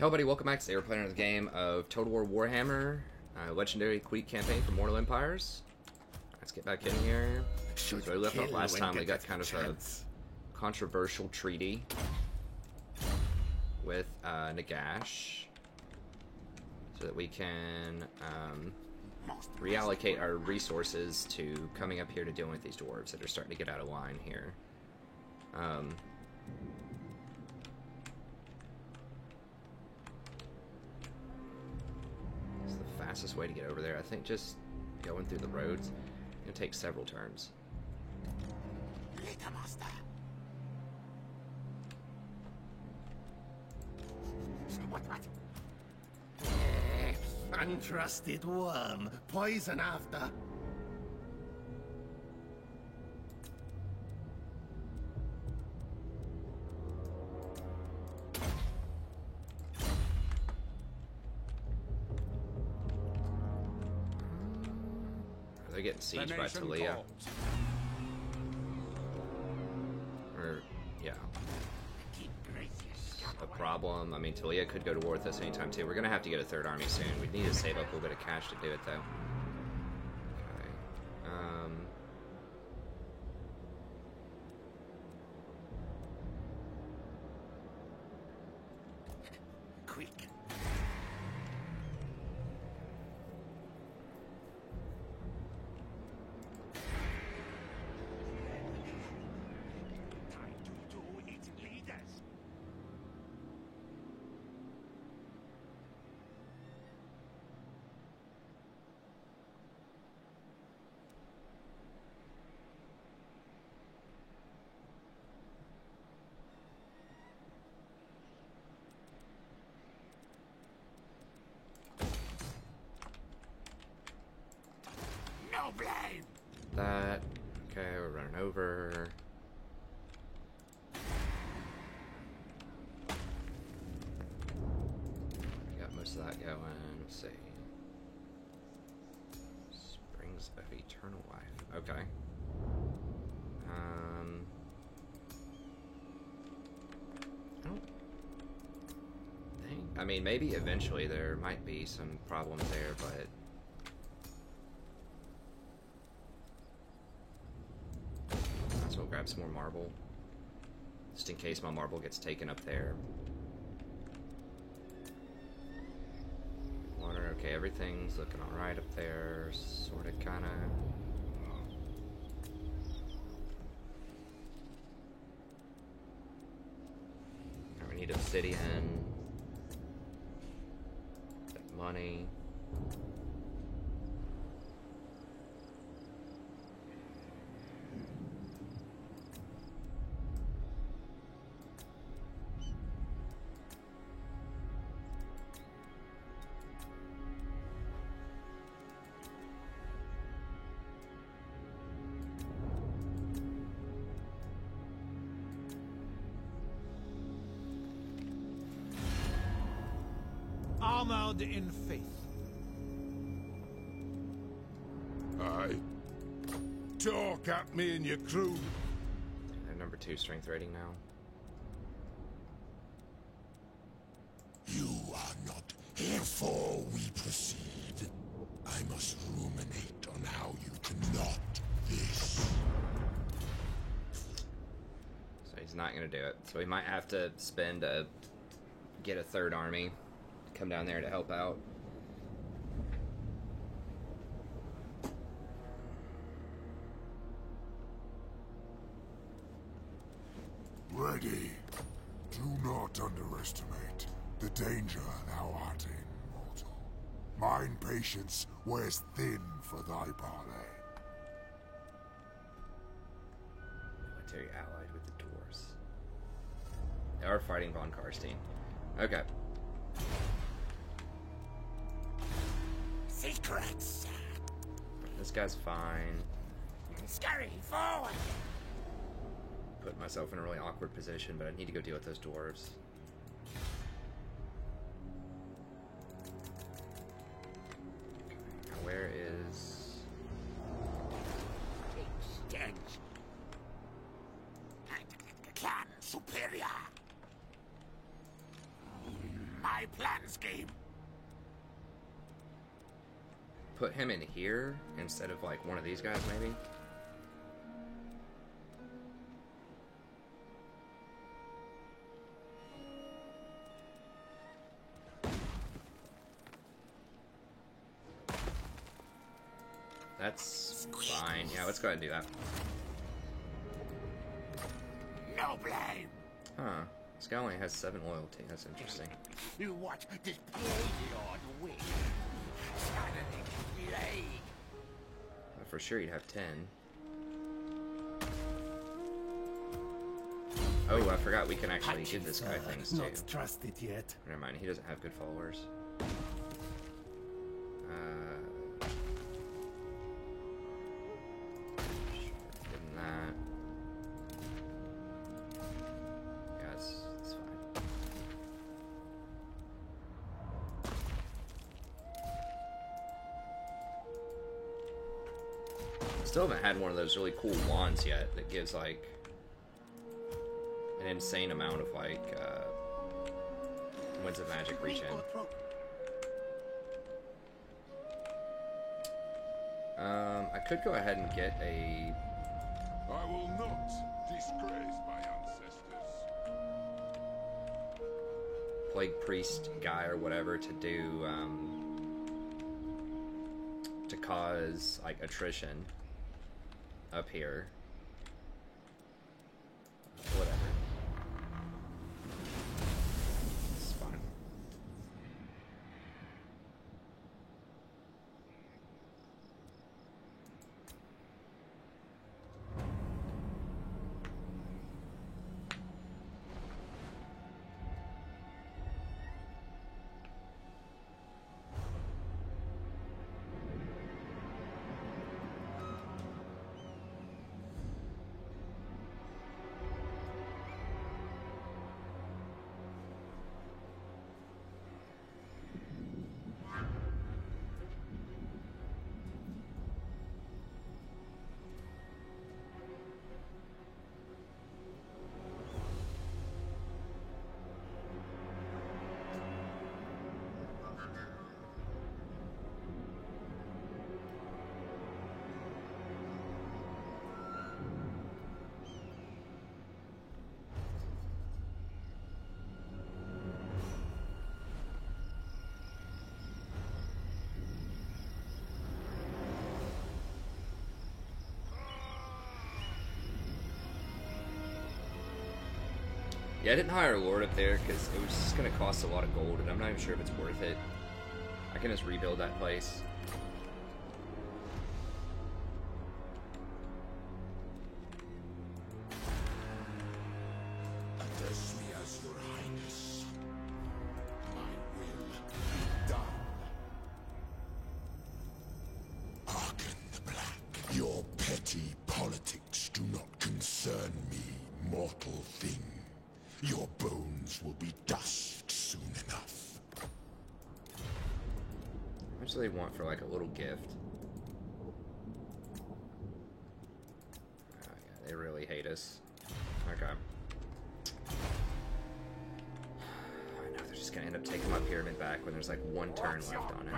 Hello everybody, welcome back. Today we're playing another game of Total War Warhammer, Legendary Quake campaign for Mortal Empires. Let's get back in here. So we left off last time. We got kind of a controversial treaty with Nagash, so that we can reallocate our resources to coming up here to dealing with these dwarves that are starting to get out of line here. It's the fastest way to get over there. I think just going through the roads is going to take several turns. Untrusted worm, poison after. They're getting sieged by Talia. Or, yeah. A problem. I mean, Talia could go to war with us anytime too. We're gonna have to get a third army soon. We need to save up a little bit of cash to do it, though. Okay. Quick. No blame. That. Okay, we're running over. Got most of that going. Let's see. Springs of Eternal Life. Okay. I don't think. I mean, maybe eventually there might be some problems there, but. So we'll grab some more marble, just in case my marble gets taken up there. Water, okay, everything's looking alright up there, sorta, kinda. We need obsidian, money. Armored in faith. Aye. Talk at me and your crew. They're number 2 strength rating now. You are not. Therefore we proceed. I must ruminate on how you cannot this. So he's not gonna do it. So we might have to spend get a third army to come down there to help out. Ready. Do not underestimate the danger thou art in, mortal. Mine patience wears thin for thy parley. Military allied with the dwarves. They are fighting von Karstein. Okay. Secrets. This guy's fine. Scurry forward. Put myself in a really awkward position, but I need to go deal with those dwarves. Now where is... Stench. Clan superior. My my plan scheme. Put him in here instead of like one of these guys, maybe. That's fine. Yeah, let's go ahead and do that. No blame. Huh. This guy only has 7 loyalty. That's interesting. You watch this Pleiadion win. Suddenly, plague. For sure you'd have 10. Oh, I forgot we can actually give this guy things too. Not trusted yet. Never mind, he doesn't have good followers. Give him that. Yeah, it's fine. Still haven't had one of those really cool wands yet that gives like an insane amount of like Winds of Magic regen. I could go ahead and get a. I will not disgrace my ancestors. Plague Priest guy or whatever to do to cause like attrition up here. Whatever. It's fine. Yeah, I didn't hire a Lord up there because it was just going to cost a lot of gold, and I'm not even sure if it's worth it. I can just rebuild that place. Address me as your highness. My will be done. Hearken the Black. Your petty politics do not concern me, mortal thing. Your bones will be dust soon enough. How much do they want for like a little gift? Oh, yeah, they really hate us. Okay. I know they're just gonna end up taking my pyramid back when there's like 1 turn left on it.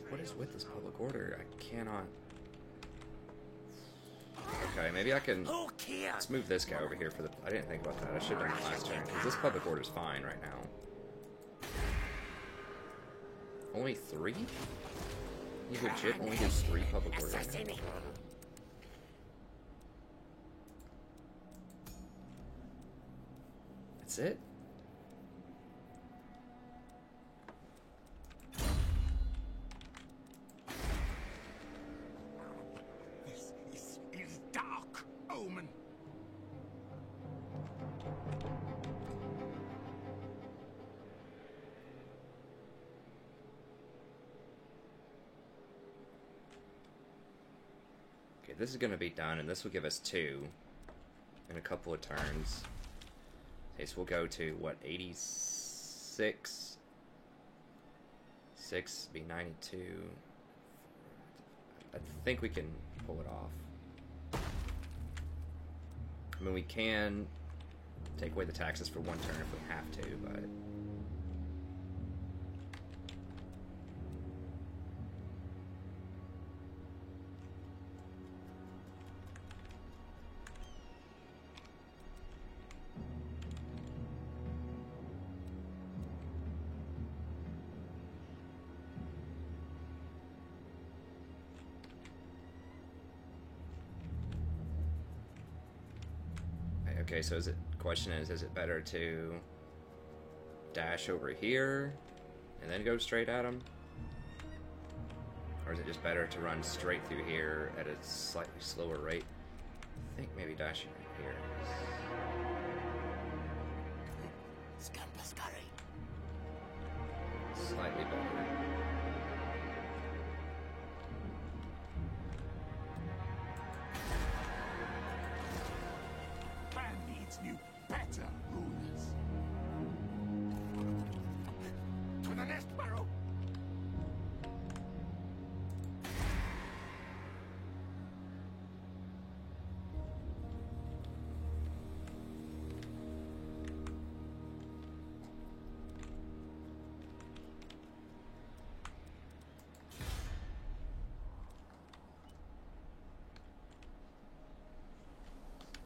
What is with this public order? I cannot. Okay, maybe I can. Let's move this guy over here for the. I didn't think about that. I should have done it last turn because this public order is fine right now. Only 3? You legit only get 3 public orders. Right now. That's it. This is dark omen. Okay, this is going to be done, and this will give us 2 in a couple of turns. Okay, so we'll go to, what, 86? 6 be 92. I think we can pull it off. I mean, we can take away the taxes for one turn if we have to, but... Okay, so question is it better to dash over here and then go straight at him? Or is it just better to run straight through here at a slightly slower rate? I think maybe dashing right here. Scampascurry. Slightly better. New, better rulers. To the nest, Barrow.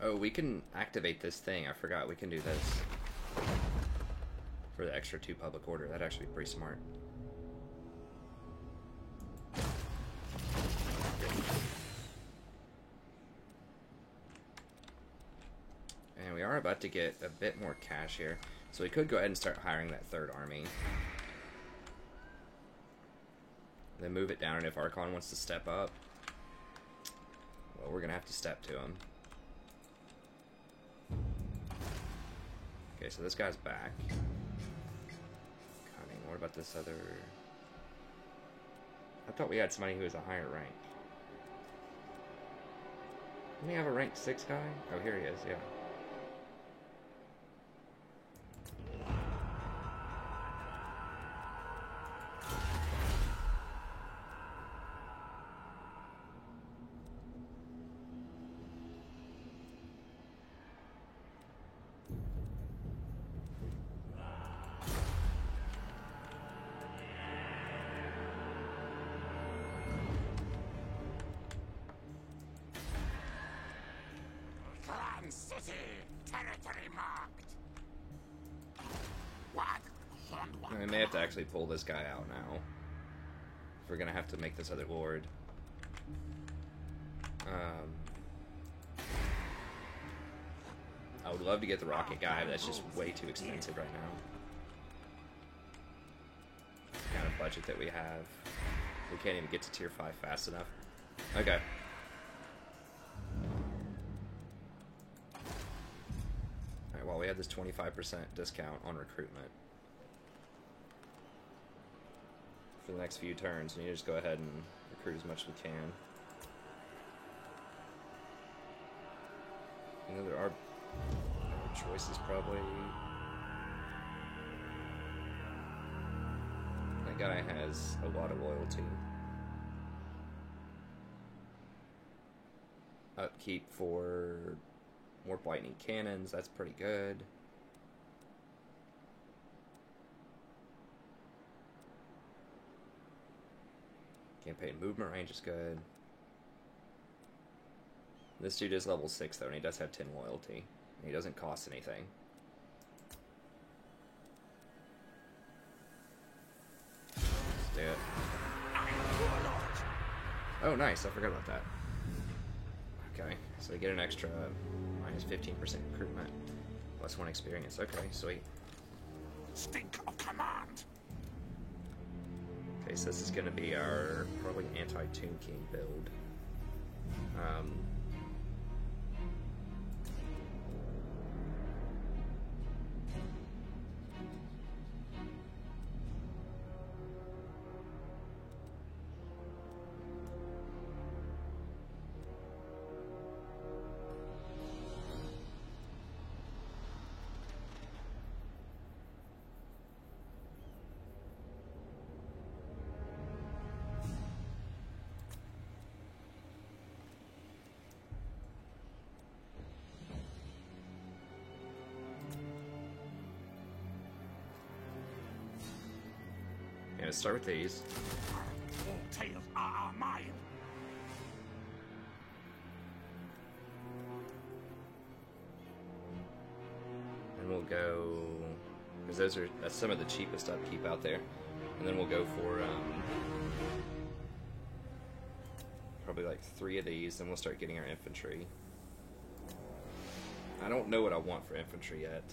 Oh, we can activate this thing. I forgot we can do this. For the extra 2 public order. That'd actually be pretty smart. And we are about to get a bit more cash here. So we could go ahead and start hiring that 3rd army. Then move it down, and if Archon wants to step up, well, we're going to have to step to him. Okay, so this guy's back. Cunning. What about this other... I thought we had somebody who was a higher rank. Didn't we have a rank 6 guy? Oh, here he is, yeah. City, territory marked. What? We may have to actually pull this guy out now. If we're gonna have to make this other lord. I would love to get the rocket guy, but that's just way too expensive right now. The kind of budget that we have. We can't even get to tier 5 fast enough. Okay. Alright, well, we have this 25% discount on recruitment. For the next few turns, we need to just go ahead and recruit as much as we can. You know, there are choices probably. That guy has a lot of loyalty. Upkeep for more lightning cannons, that's pretty good. Campaign movement range is good. This dude is level 6 though, and he does have 10 loyalty. And he doesn't cost anything. Let's do it. Oh, nice. I forgot about that. Okay, so we get an extra minus 15% recruitment. Plus 1 experience. Okay, sweet. Stink of command. Okay, so this is going to be our probably anti-Tomb King build. let's start with these. All tales are mine. And we'll go, because that's some of the cheapest upkeep out there. And then we'll go for probably like 3 of these, then we'll start getting our infantry. I don't know what I want for infantry yet.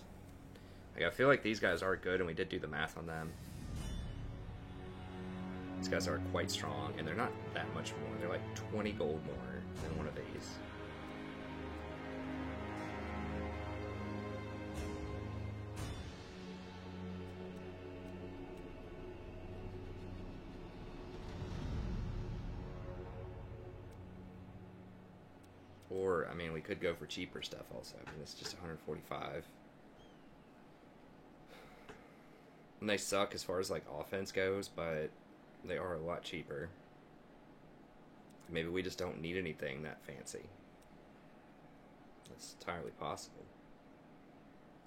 Like, I feel like these guys are good, and we did do the math on them. These guys are quite strong, and they're not that much more. They're like 20 gold more than one of these. Or, I mean, we could go for cheaper stuff also. I mean, it's just 145. And they suck as far as, like, offense goes, but they are a lot cheaper. Maybe we just don't need anything that fancy. That's entirely possible.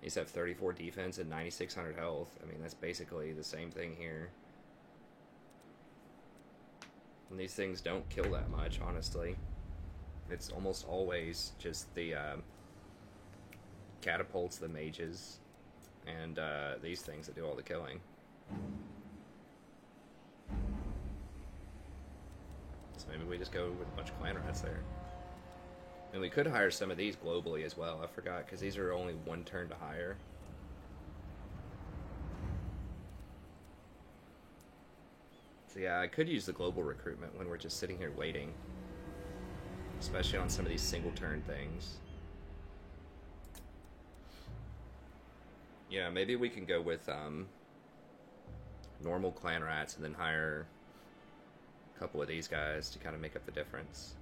These have 34 defense and 9,600 health. I mean, that's basically the same thing here. And these things don't kill that much, honestly. It's almost always just the catapults, the mages, and these things that do all the killing. So maybe we just go with a bunch of clan rats there. And we could hire some of these globally as well. I forgot, because these are only 1 turn to hire. So yeah, I could use the global recruitment when we're just sitting here waiting. Especially on some of these single turn things. Yeah, maybe we can go with normal clan rats and then hire a couple of these guys to kind of make up the difference.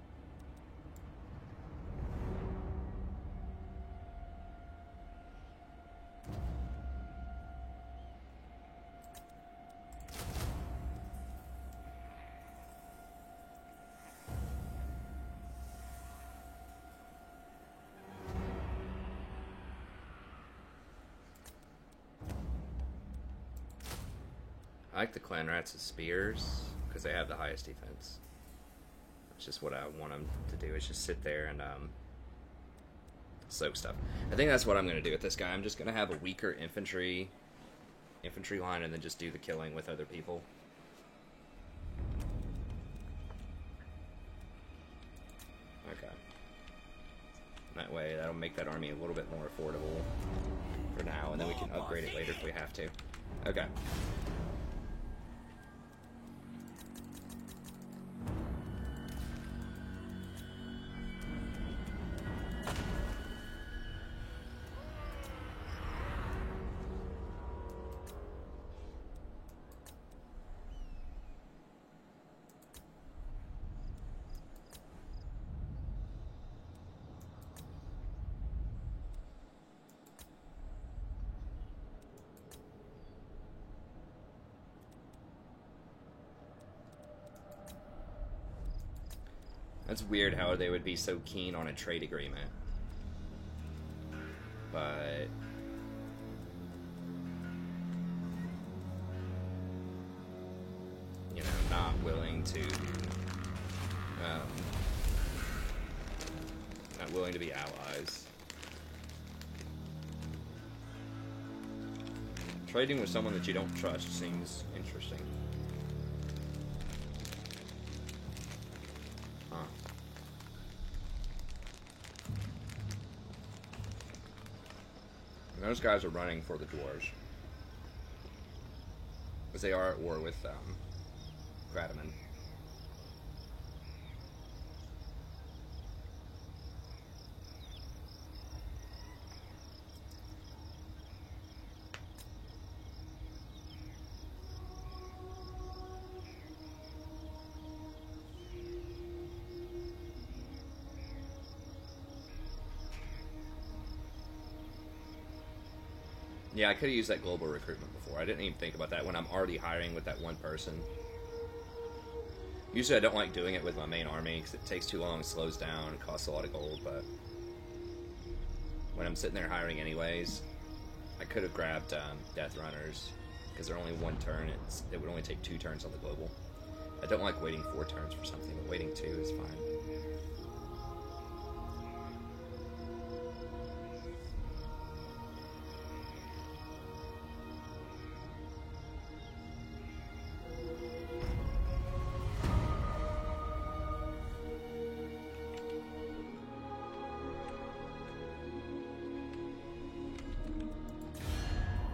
I like the clan rats as spears because they have the highest defense. It's just what I want them to do, is just sit there and soak stuff. I think that's what I'm going to do with this guy. I'm just going to have a weaker infantry line and then just do the killing with other people. Okay. That way, that'll make that army a little bit more affordable for now, and then we can upgrade it later if we have to. Okay. That's weird how they would be so keen on a trade agreement. But you know, not willing to be allies. Trading with someone that you don't trust seems interesting. And those guys are running for the dwarves. Because they are at war with Gradaman. Yeah, I could have used that global recruitment before. I didn't even think about that when I'm already hiring with that one person. Usually I don't like doing it with my main army because it takes too long, slows down, it costs a lot of gold, but when I'm sitting there hiring anyways, I could have grabbed Death Runners because they're only one turn. It would only take 2 turns on the global. I don't like waiting 4 turns for something, but waiting 2 is fine.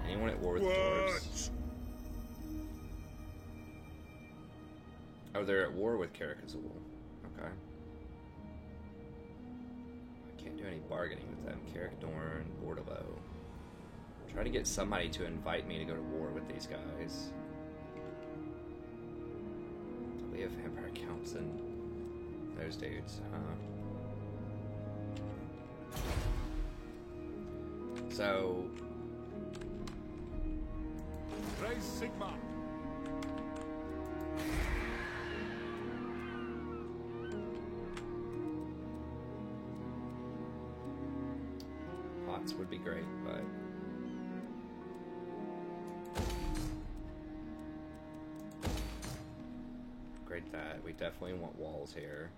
Anyone at war with the dwarves? Oh, they're at war with Karak Azul. Okay. I can't do any bargaining with them. Karak Dorn, Bordalo. Try to get somebody to invite me to go to war with these guys. We have Vampire Counts and those dudes, huh? So... Raise Sigma. Pots would be great, but... Great that. We definitely want walls here.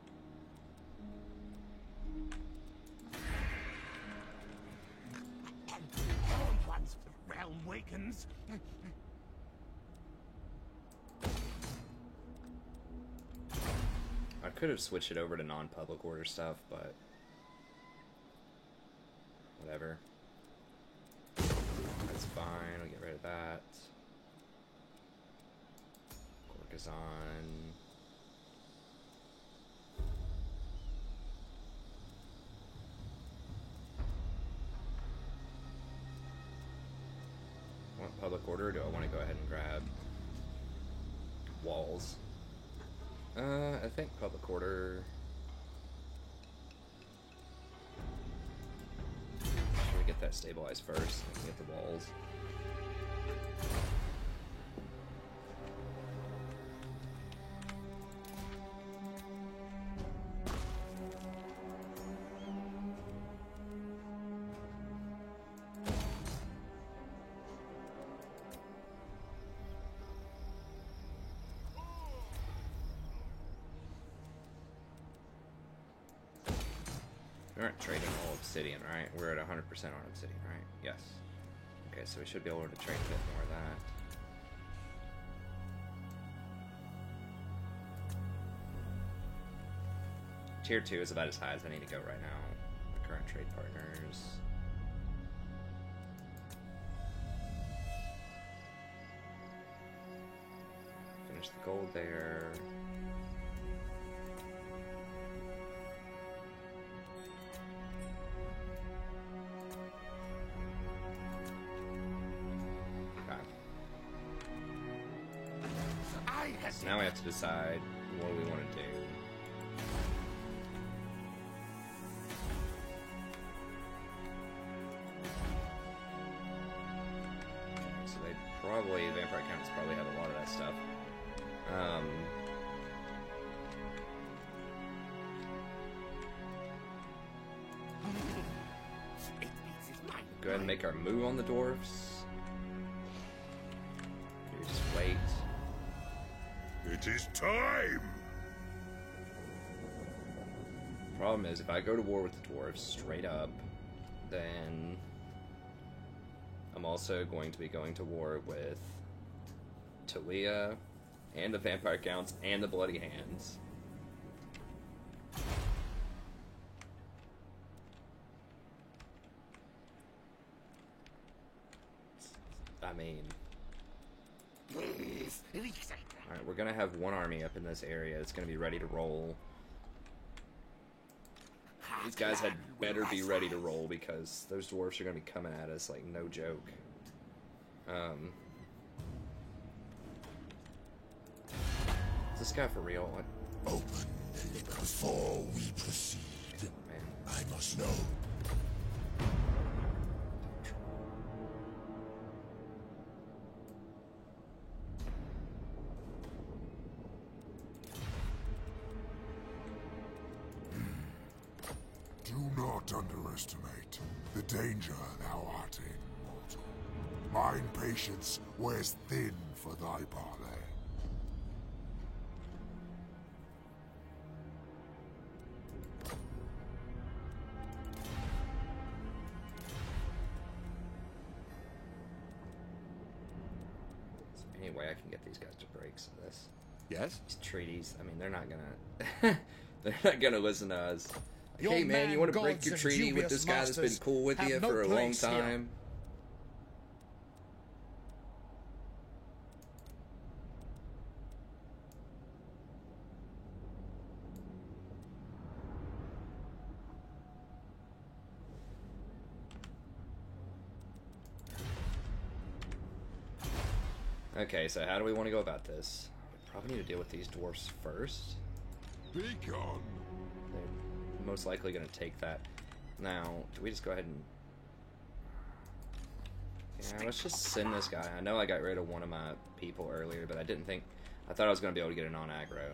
Once the realm wakens. I could have switched it over to non-public order stuff, but... whatever. That's fine, we'll get rid of that. Gorgazon. Want public order, or do I want to go ahead and grab walls? I think public order. Should we get that stabilized first? We can get the walls. We aren't trading all obsidian, right? We're at 100% on obsidian, right? Yes. Okay, so we should be able to trade a bit more of that. Tier 2 is about as high as I need to go right now. My current trade partners. Finish the gold there. So now we have to decide what we want to do. So they probably, Vampire Counts probably have a lot of that stuff. Go ahead and make our move on the dwarves. Maybe just wait. It is time! Problem is, if I go to war with the dwarves straight up, then I'm also going to be going to war with Talia and the Vampire Counts and the Bloody Hands. I mean... Alright, we're gonna have one army up in this area. It's gonna be ready to roll. These guys had better be ready to roll because those dwarfs are gonna be coming at us like no joke. Is this guy for real? Open before we proceed. Man. I must know. Do not underestimate the danger thou art in, mortal. Mine patience wears thin for thy parley. Any way I can get these guys to break some of this? Yes? These treaties, I mean, they're not gonna... they're not gonna listen to us. Like, Your hey, man, you want to man break gods your and treaty with dubious this guy that's been masters cool with have you no for a long place here. time? Okay, so how do we want to go about this? We probably need to deal with these dwarfs first. Be gone. They're most likely going to take that. Now, do we just go ahead and... Yeah, let's just send this guy. I know I got rid of one of my people earlier, but I didn't think... I thought I was going to be able to get it on aggro.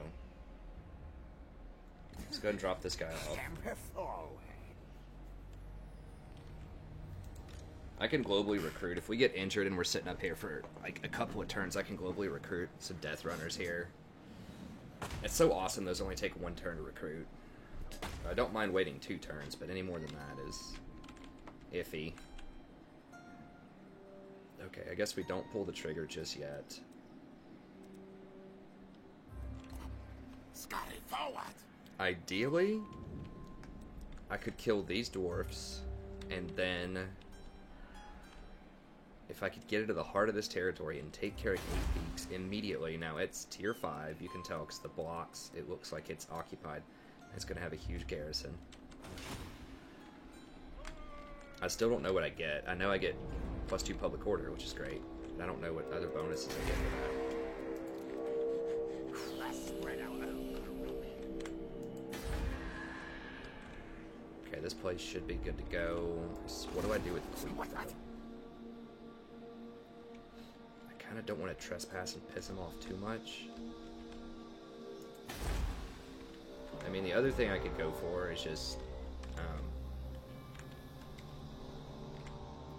Let's go ahead and drop this guy off. I can globally recruit. If we get injured and we're sitting up here for like a couple of turns, I can globally recruit some Death Runners here. It's so awesome those only take one turn to recruit. I don't mind waiting 2 turns, but any more than that is iffy. Okay, I guess we don't pull the trigger just yet. Scurry forward. Ideally, I could kill these dwarfs, and then if I could get into the heart of this territory and take care of Eight Peaks immediately. Now, it's tier 5, you can tell, because the blocks, it looks like it's occupied. It's going to have a huge garrison. I still don't know what I get. I know I get +2 public order, which is great. But I don't know what other bonuses I get for that. Okay, this place should be good to go. So what do I do with Queek, though? I kind of don't want to trespass and piss him off too much. I mean, the other thing I could go for is just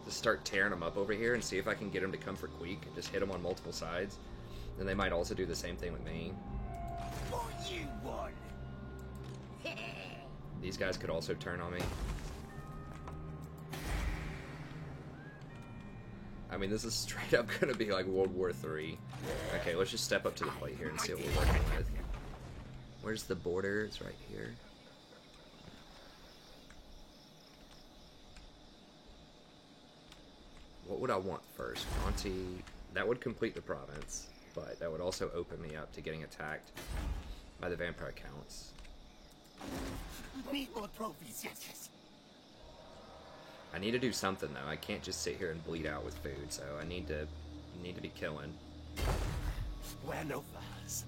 start tearing them up over here and see if I can get them to come for Queek and just hit them on multiple sides. Then they might also do the same thing with me. What you want? These guys could also turn on me. I mean, this is straight up going to be like World War III. Okay, let's just step up to the plate here and see what we're working with. Where's the border? It's right here. What would I want first? Conti, that would complete the province, but that would also open me up to getting attacked by the vampire counts. Need more trophies, yes. I need to do something though. I can't just sit here and bleed out with food, so I need to be killing. Wear no furs.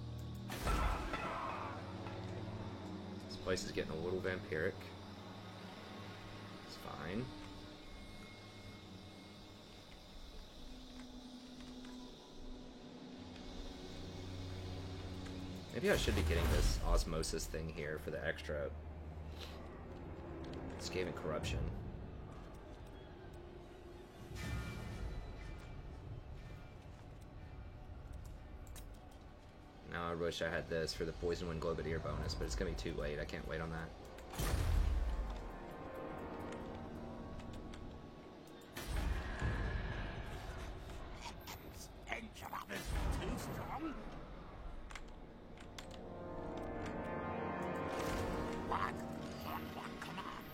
This place is getting a little vampiric. It's fine. Maybe I should be getting this osmosis thing here for the extra Skaven corruption. Now I wish I had this for the Poison Wind Globadier bonus, but it's gonna be too late. I can't wait on that. Too strong? One command.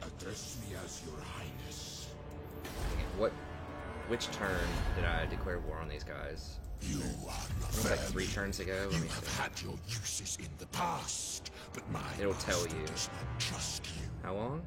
Address me as your highness. Which turn did I declare war on these guys? You are It was like 3 turns ago. Let You me have see. had your uses in the past, but my It'll tell master you. does not trust you. How long?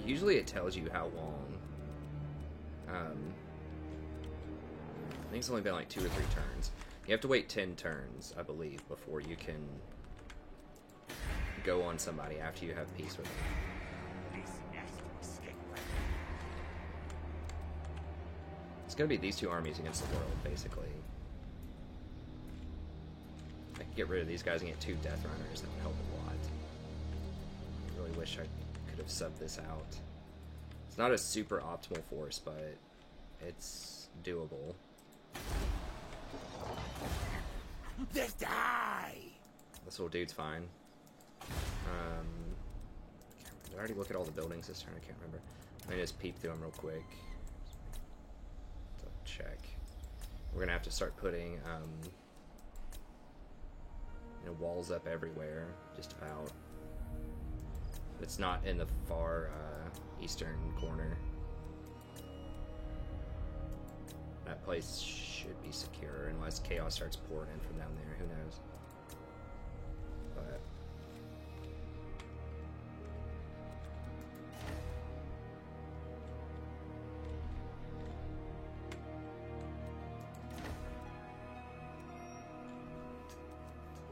Usually it tells you how long. I think it's only been like 2 or 3 turns. You have to wait 10 turns, I believe, before you can go on somebody after you have peace with them. It's gonna be these two armies against the world, basically. I could get rid of these guys and get 2 Death Runners. That would help a lot. I really wish I could have subbed this out. It's not a super optimal force, but it's doable. Just die! This little dude's fine. Did I already look at all the buildings this turn? I can't remember. Let me just peek through them real quick. Double check. We're gonna have to start putting you know, walls up everywhere, just about. It's not in the far eastern corner. That place should be secure unless chaos starts pouring in from down there. Who knows? But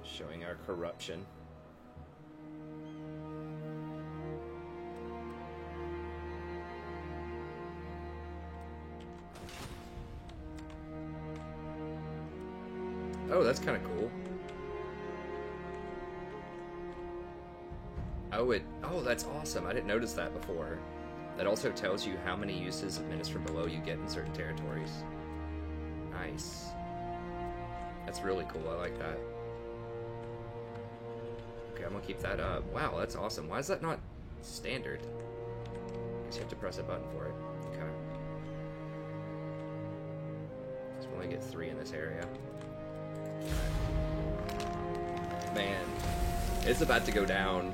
showing our corruption. Oh, that's kind of cool. Oh, that's awesome. I didn't notice that before. That also tells you how many uses of Minister Below you get in certain territories. Nice. That's really cool. I like that. Okay, I'm gonna keep that up. Wow, that's awesome. Why is that not standard? I guess you have to press a button for it. Okay. So we only get 3 in this area. Man, it's about to go down.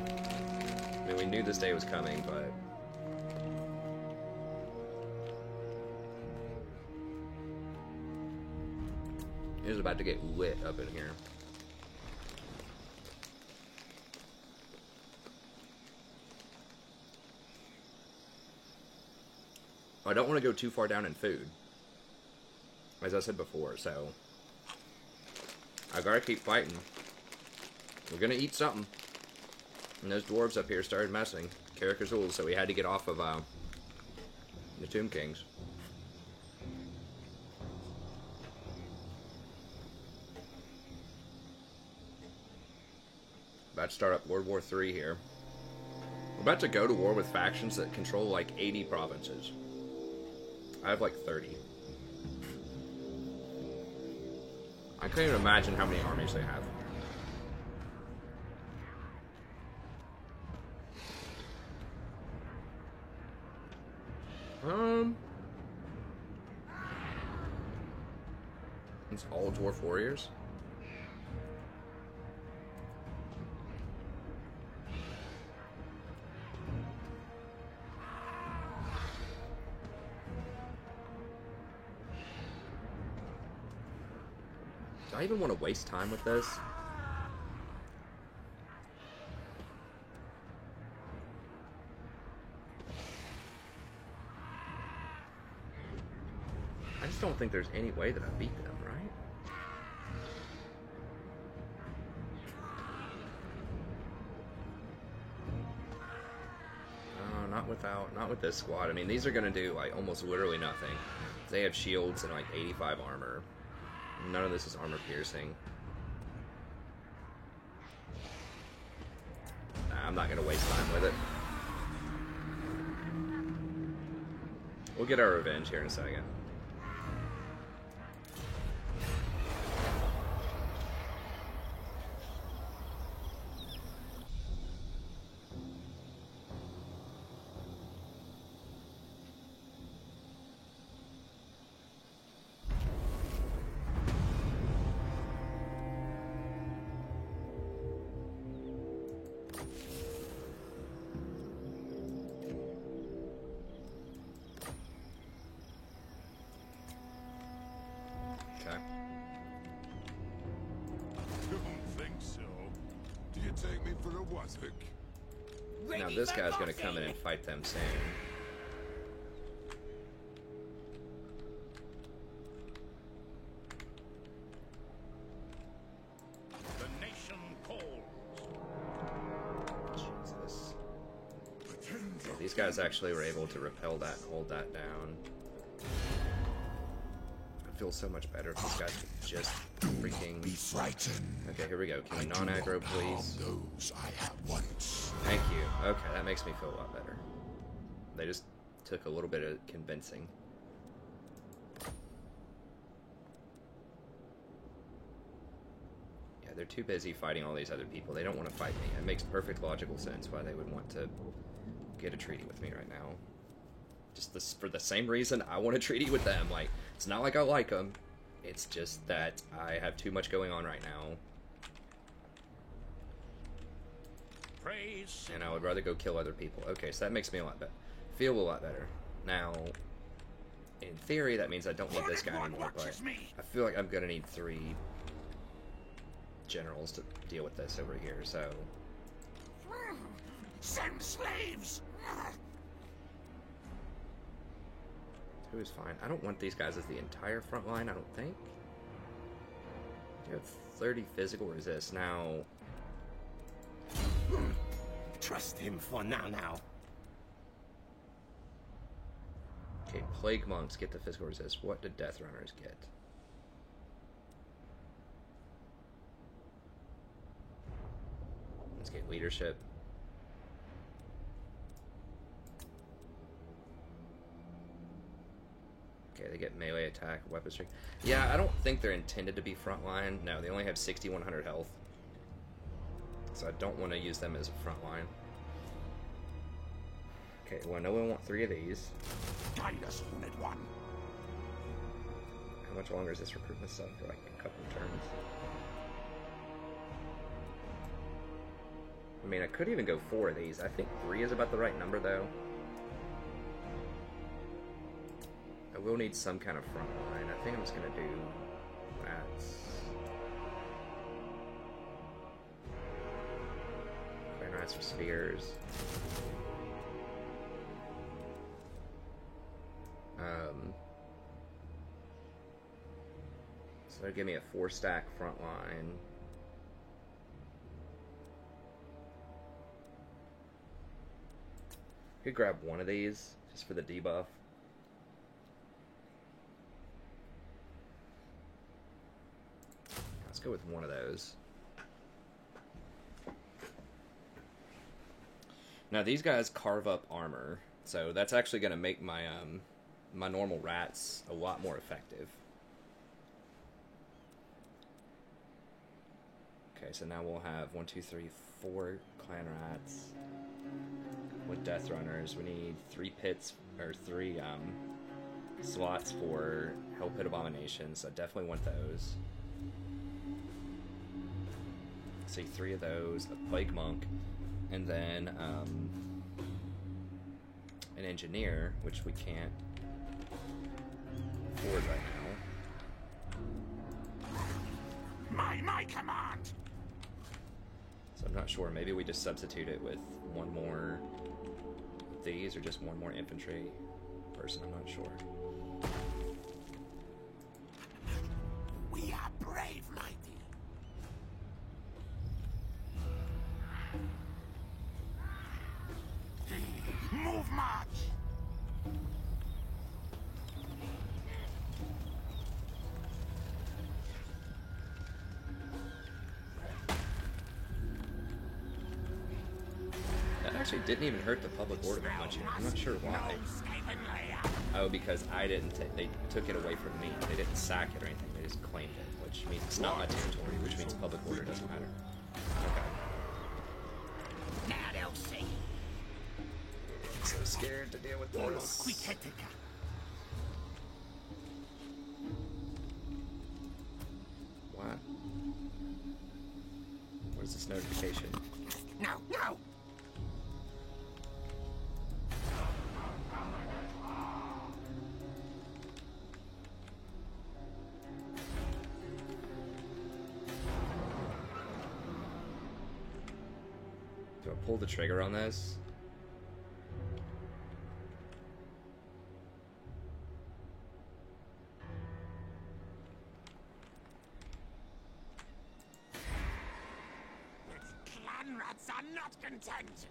I mean, we knew this day was coming, but it was about to get lit up in here. I don't want to go too far down in food, as I said before, so I gotta keep fighting. We're gonna eat something. And those dwarves up here started messing. Karak Azul, so we had to get off of the Tomb Kings. About to start up World War III here. We're about to go to war with factions that control like 80 provinces. I have like 30. I can't even imagine how many armies they have. It's all dwarf warriors. Do I even want to waste time with this? I just don't think there's any way that I beat them, right? Not with this squad. I mean, these are gonna do like almost literally nothing. They have shields and like 85 armor. None of this is armor piercing. Nah, I'm not gonna waste time with it. We'll get our revenge here in a second. Now this guy's gonna come in and fight them soon. These guys actually were able to repel that and hold that down. I feel so much better if these guys could just freaking... Be frightened. Okay, here we go. Can we non-aggro, please? Those I have once. Thank you. Okay, that makes me feel a lot better. They just took a little bit of convincing. Yeah, they're too busy fighting all these other people. They don't want to fight me. It makes perfect logical sense why they would want to get a treaty with me right now. Just this, for the same reason I want a treaty with them. Like, it's not like I like them. It's just that I have too much going on right now. Praise. And I would rather go kill other people. Okay, so that makes me a lot better. Feel a lot better. Now, in theory, that means I don't need this guy anymore, but I feel like I'm gonna need 3 generals to deal with this over here, so... Send slaves! Who is fine. I don't want these guys as the entire front line, I don't think. You have 30 physical resist. Now... Trust him for now. Okay, Plague Monks get the physical resist. What did Death Runners get? Let's get leadership. Okay, they get melee attack, weapon strength. Yeah, I don't think they're intended to be frontline. No, they only have 6,100 health. So I don't want to use them as a frontline. Okay, well, I know we want 3 of these. Guide us, Wounded One. How much longer is this recruitment stuff? For like a couple of turns. I mean, I could even go 4 of these. I think 3 is about the right number, though. I will need some kind of front line. I think I'm just going to do rats. Clan rats for spears. So that'll give me a 4-stack front line. Could grab one of these just for the debuff. Let's go with one of those. Now these guys carve up armor, so that's actually going to make my my normal rats a lot more effective. Okay, so now we'll have 1, 2, 3, 4 clan rats with death runners. We need 3 pits or 3 slots for Hell Pit Abominations. I definitely want those. See, 3 of those, a Plague Monk, and then an Engineer, which we can't afford right now. My command! So I'm not sure. Maybe we just substitute it with 1 more of these, or just 1 more infantry person. I'm not sure. We are brave, mighty. Move march! That actually didn't even hurt the public order that much. I'm not sure why. Oh, because I didn't. They took it away from me. They didn't sack it or anything. They just claimed it, which means it's not my territory, which means public order doesn't matter. Okay. Now they'll see. So scared to deal with this. What? What is this notification? No, no! Do I pull the trigger on this? Clan rats are not content!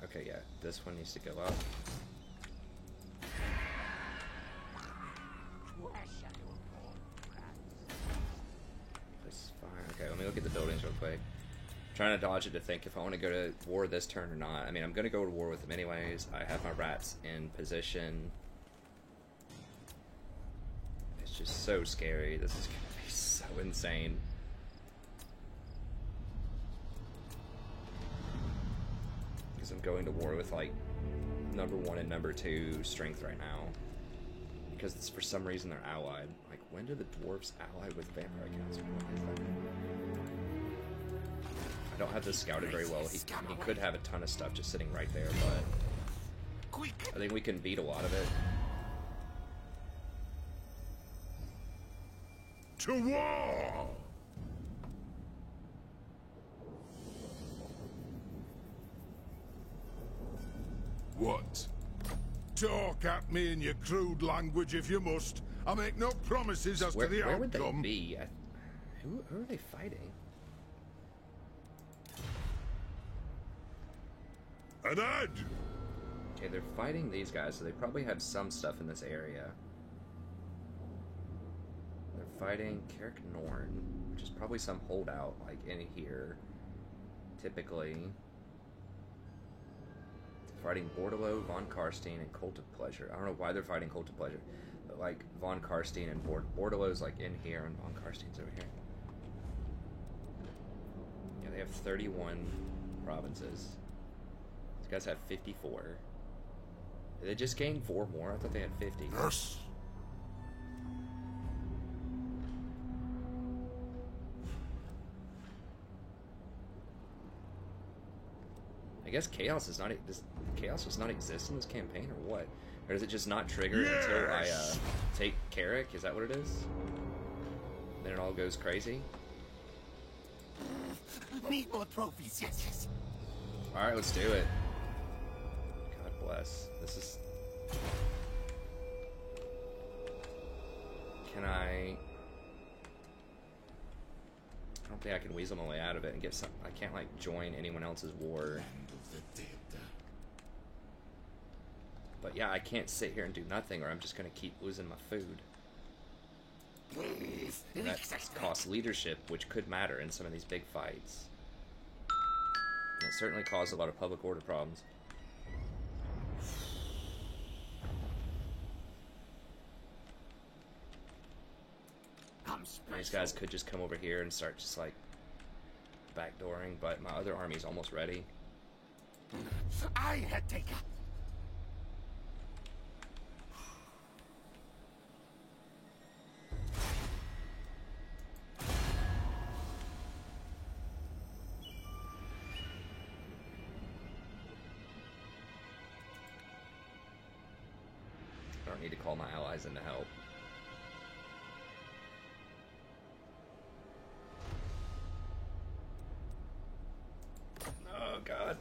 Okay, yeah, this one needs to go up. This is fine. Okay, let me look at the buildings real quick. I'm trying to dodge it to think if I want to go to war this turn or not. I mean, I'm going to go to war with them anyways. I have my rats in position. It's just so scary. This is going to be so insane. Because I'm going to war with, like, number 1 and number 2 strength right now. Because it's, for some reason they're allied. Like, when do the dwarves ally with vampire counts? I don't have this scouted very well. He could have a ton of stuff just sitting right there, but I think we can beat a lot of it. To war! What? Talk at me in your crude language if you must. I make no promises as to the Where would they outcome. be? Who are they fighting? An ad! Okay, they're fighting these guys, so they probably have some stuff in this area. They're fighting Carrick Norn, which is probably some holdout, like, in here, typically. Fighting Bordello, Von Karstein, and Cult of Pleasure. I don't know why they're fighting Cult of Pleasure, but, like, Von Karstein and Bordello's, like, in here, and Von Karstein's over here. Yeah, they have 31 provinces. These guys have 54. Did they just gain 4 more? I thought they had 50. Yes. I guess chaos does not exist in this campaign, or what? Or does it just not trigger until I take Carrick? Is that what it is? Then it all goes crazy. Need more trophies, yes, yes. All right, let's do it. God bless. This is. Can I don't think I can weasel my way out of it and get some. I can't, like, join anyone else's war. But yeah, I can't sit here and do nothing, or I'm just gonna keep losing my food. And that costs leadership, which could matter in some of these big fights. And it certainly caused a lot of public order problems. These guys could just come over here and start just, like, backdooring, but my other army's almost ready. I had taken. I don't need to call my allies in to help. Oh, God.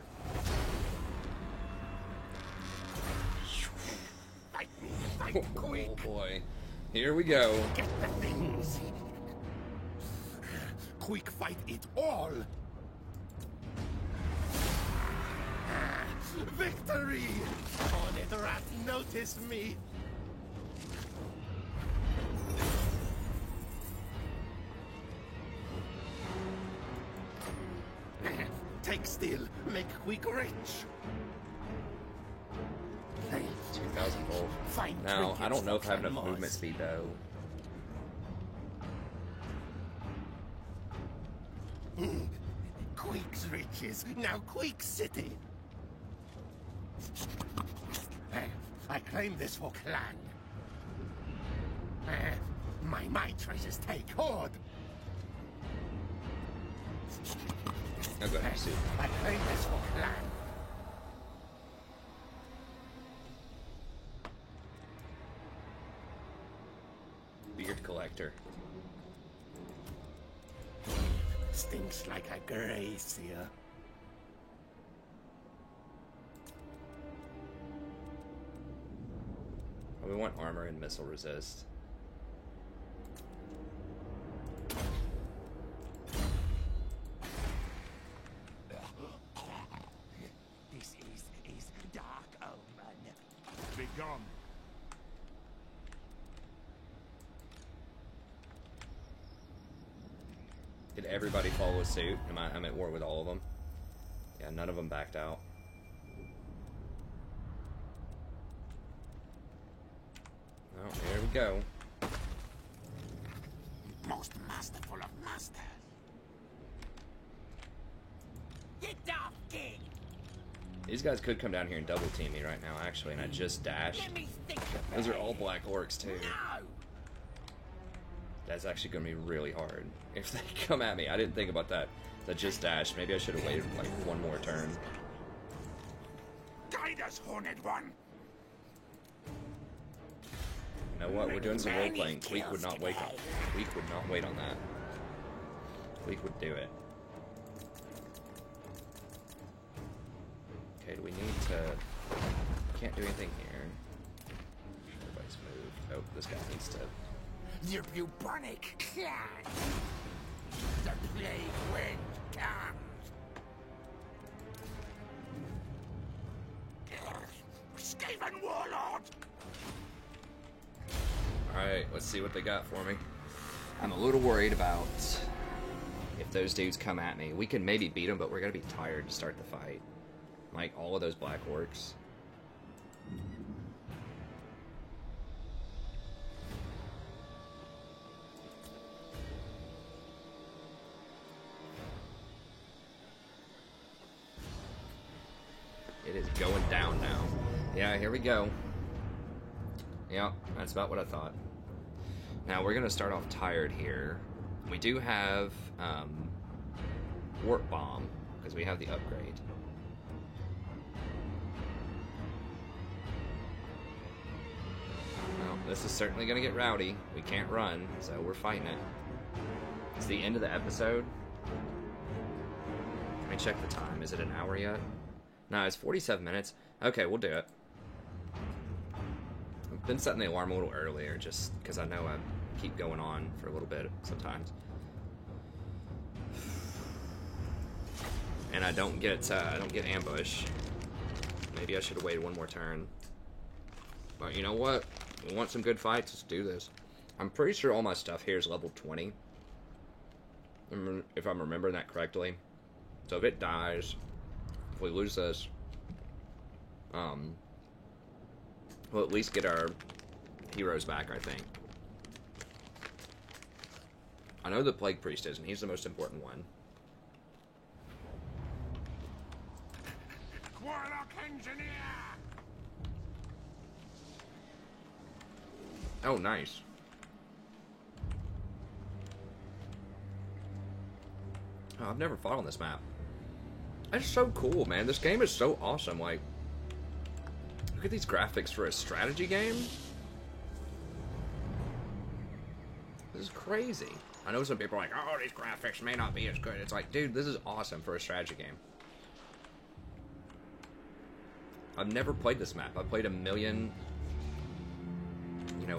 Fight me, fight quick. Oh, boy. Here we go. Get the things. Quick fight it all. Victory! Hornet Rat, notice me. Take still, make quick rich. 2,000 gold. Fine Now, I don't know if I have enough trinkets for movement speed, though. Quick's riches, now Quick City. I claim this for clan. My treasures take hold. Oh, go ahead, see. I claim this for clan. Beard collector. Stinks like a gracier. We want armor and missile resist. gone. Did everybody follow suit? I'm at war with all of them. Yeah, none of them backed out. Oh, here we go. Most masterful of masters. Get off, kid! These guys could come down here and double team me right now, actually, and I just dashed. Let me think. Those are all black orcs, too. No! That's actually going to be really hard if they come at me. I didn't think about that. That just dashed. Maybe I should have waited like one more turn. Guide us, Horned One! You know what? We're doing some role playing. Queek would not wait on. Queek would not wait on that. Queek would do it. Okay, do we need to... Can't do anything here. Everybody's moved. Oh, this guy needs to... The bubonic clan! The plague wind comes! Skaven warlord! Alright, let's see what they got for me. I'm a little worried about if those dudes come at me. We can maybe beat them, but we're going to be tired to start the fight. Like, all of those black orcs. It is going down now. Yeah, here we go. Yeah, that's about what I thought. Now, we're going to start off tired here. We do have Warp Bomb, because we have the upgrade. Well, this is certainly going to get rowdy. We can't run, so we're fighting it. It's the end of the episode. Let me check the time. Is it an hour yet? No, it's 47 minutes. Okay, we'll do it. I've been setting the alarm a little earlier, just because I know I keep going on for a little bit sometimes. And I don't get ambush. Maybe I should have waited one more turn. But you know what? We want some good fights. Let's do this. I'm pretty sure all my stuff here is level 20. If I'm remembering that correctly. So if it dies, if we lose this, we'll at least get our heroes back, I think. I know the Plague Priest is, and he's the most important one. Warlock Engineer! Oh, nice. Oh, I've never fought on this map. That's so cool, man. This game is so awesome. Like, look at these graphics for a strategy game. This is crazy. I know some people are like, oh, these graphics may not be as good. It's like, dude, this is awesome for a strategy game. I've never played this map. I've played a million,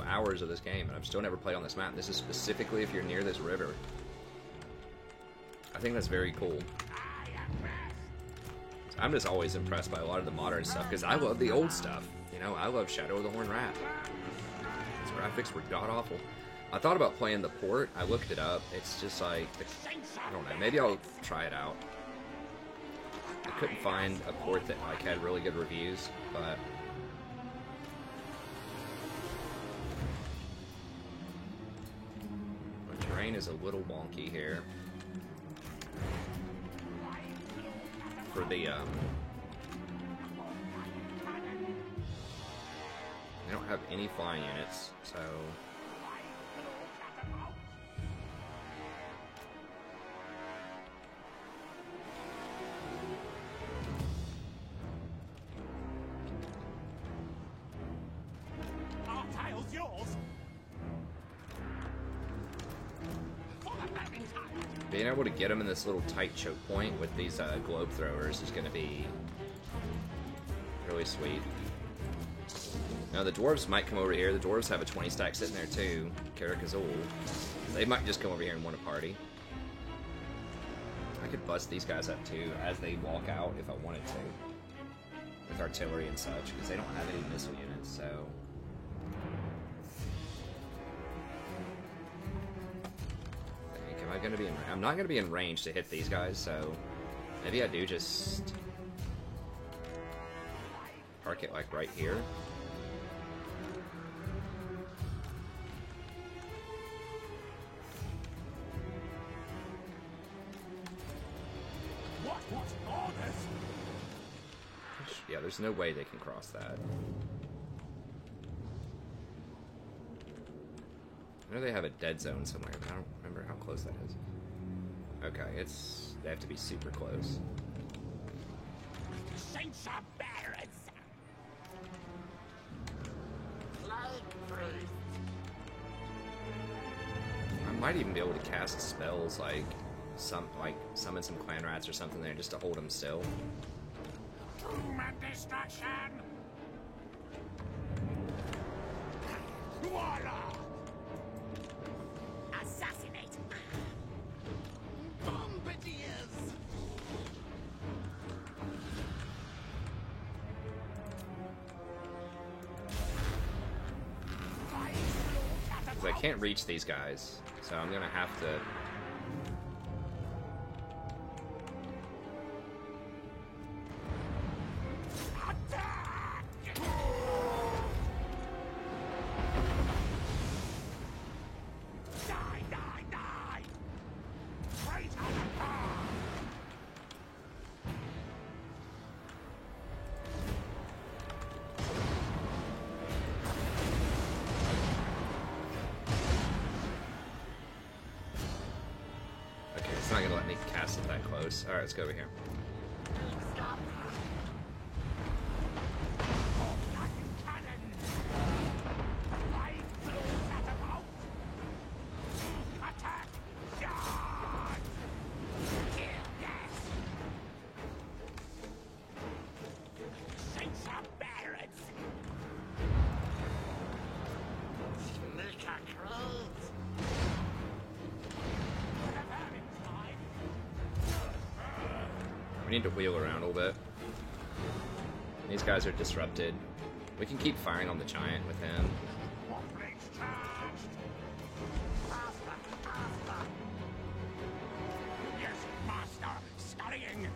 hours of this game, and I've still never played on this map. This is specifically if you're near this river. I think that's very cool. I'm just always impressed by a lot of the modern stuff, because I love the old stuff. I love Shadow of the Horned Rat. These graphics were god-awful. I thought about playing the port. I looked it up. It's just like, I don't know, maybe I'll try it out. I couldn't find a port that had really good reviews, but the terrain is a little wonky here. For the they don't have any flying units, so Our tile's yours! being able to get them in this little tight choke point with these globe throwers is going to be really sweet. Now the dwarves might come over here. The dwarves have a 20 stack sitting there too. Karak Azul. They might just come over here and want a party. I could bust these guys up too as they walk out if I wanted to. With artillery and such, because they don't have any missile units. units, so... I think, am I gonna be in... I'm not gonna be in range to hit these guys, so... Maybe I do just... park it, like, right here. What's orders? Yeah, there's no way they can cross that. I know they have a dead zone somewhere, but I don't remember how close that is. Okay, it's... They have to be super close. Saints are barons. Plague priest. I might even be able to cast spells like summon some clan rats or something there just to hold them still. Doom and destruction. Warlord. Assassinate. Bombardiers. Because I can't reach these guys, so I'm gonna have to... It's not gonna let me cast it that close. Alright, let's go over here. We need to wheel around a little bit. These guys are disrupted. We can keep firing on the giant with him. Yes, master. Scurrying.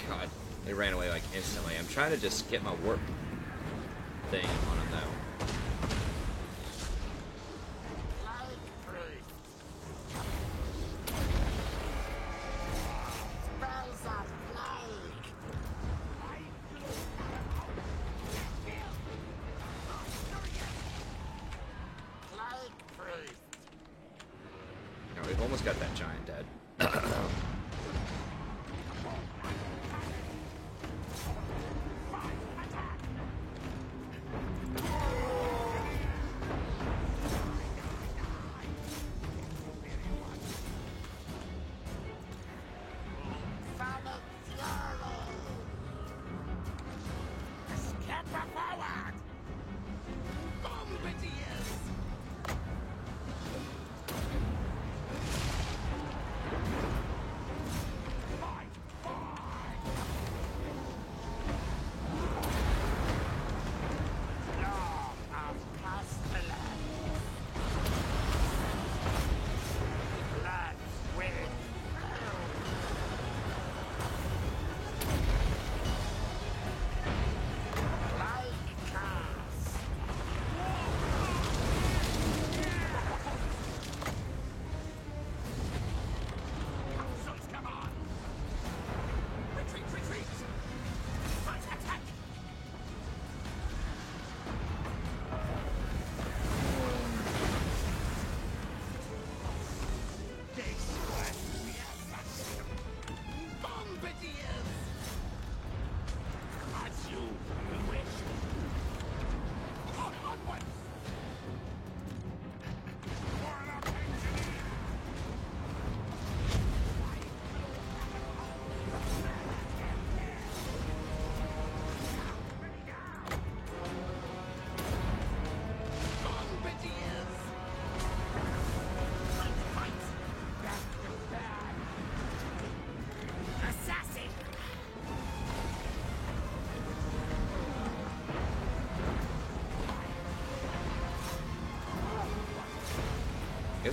God, they ran away like instantly. I'm trying to just get my warp thing on them though. Now we've almost got that giant dead.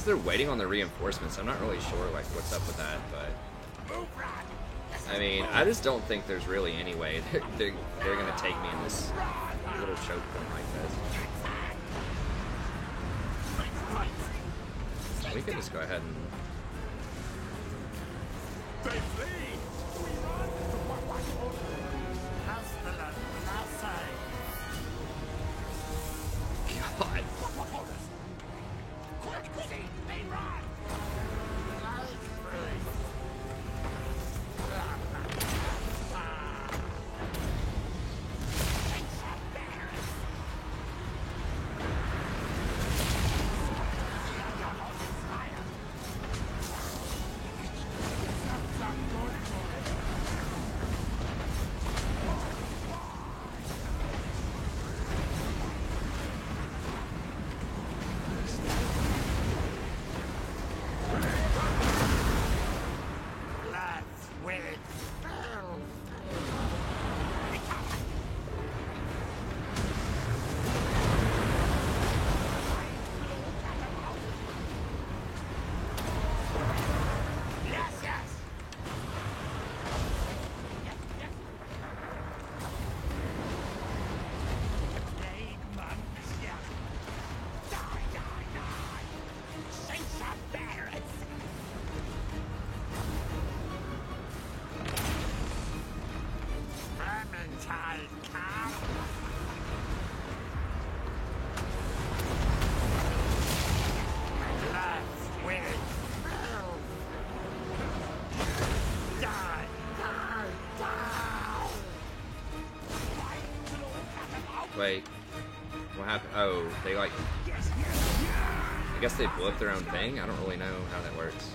guess they're waiting on the reinforcements. I'm not really sure like what's up with that, but I mean, I just don't think there's really any way they're gonna take me in this little choke point like this. We could just go ahead and. God. Wait, what happened? Oh, they like. I guess they blew up their own thing? I don't really know how that works.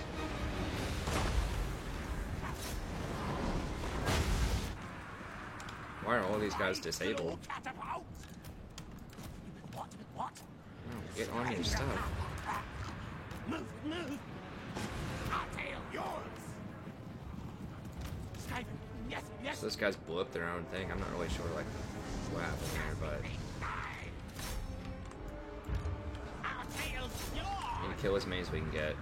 Why are all these guys disabled? Oh, get on your stuff. Move. I'll tail yours. Yes. So those guys blew up their own thing. I'm not really sure like what happened here, but I'll tail yours. need to kill as many as we can get.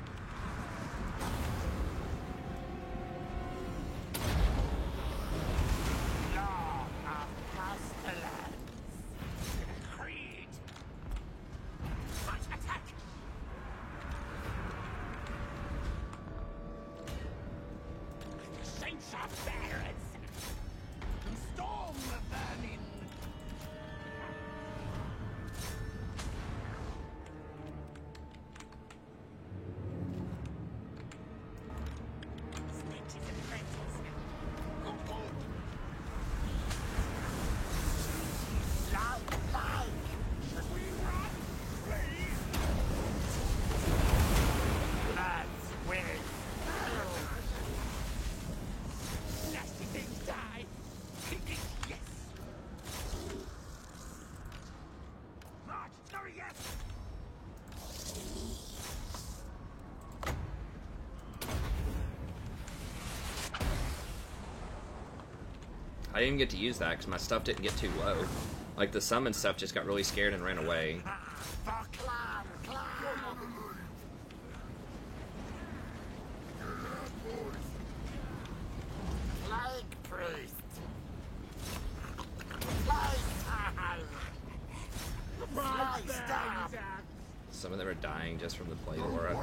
I didn't get to use that because my stuff didn't get too low. Like the summon stuff just got really scared and ran away. Some of them are dying just from the plague aura.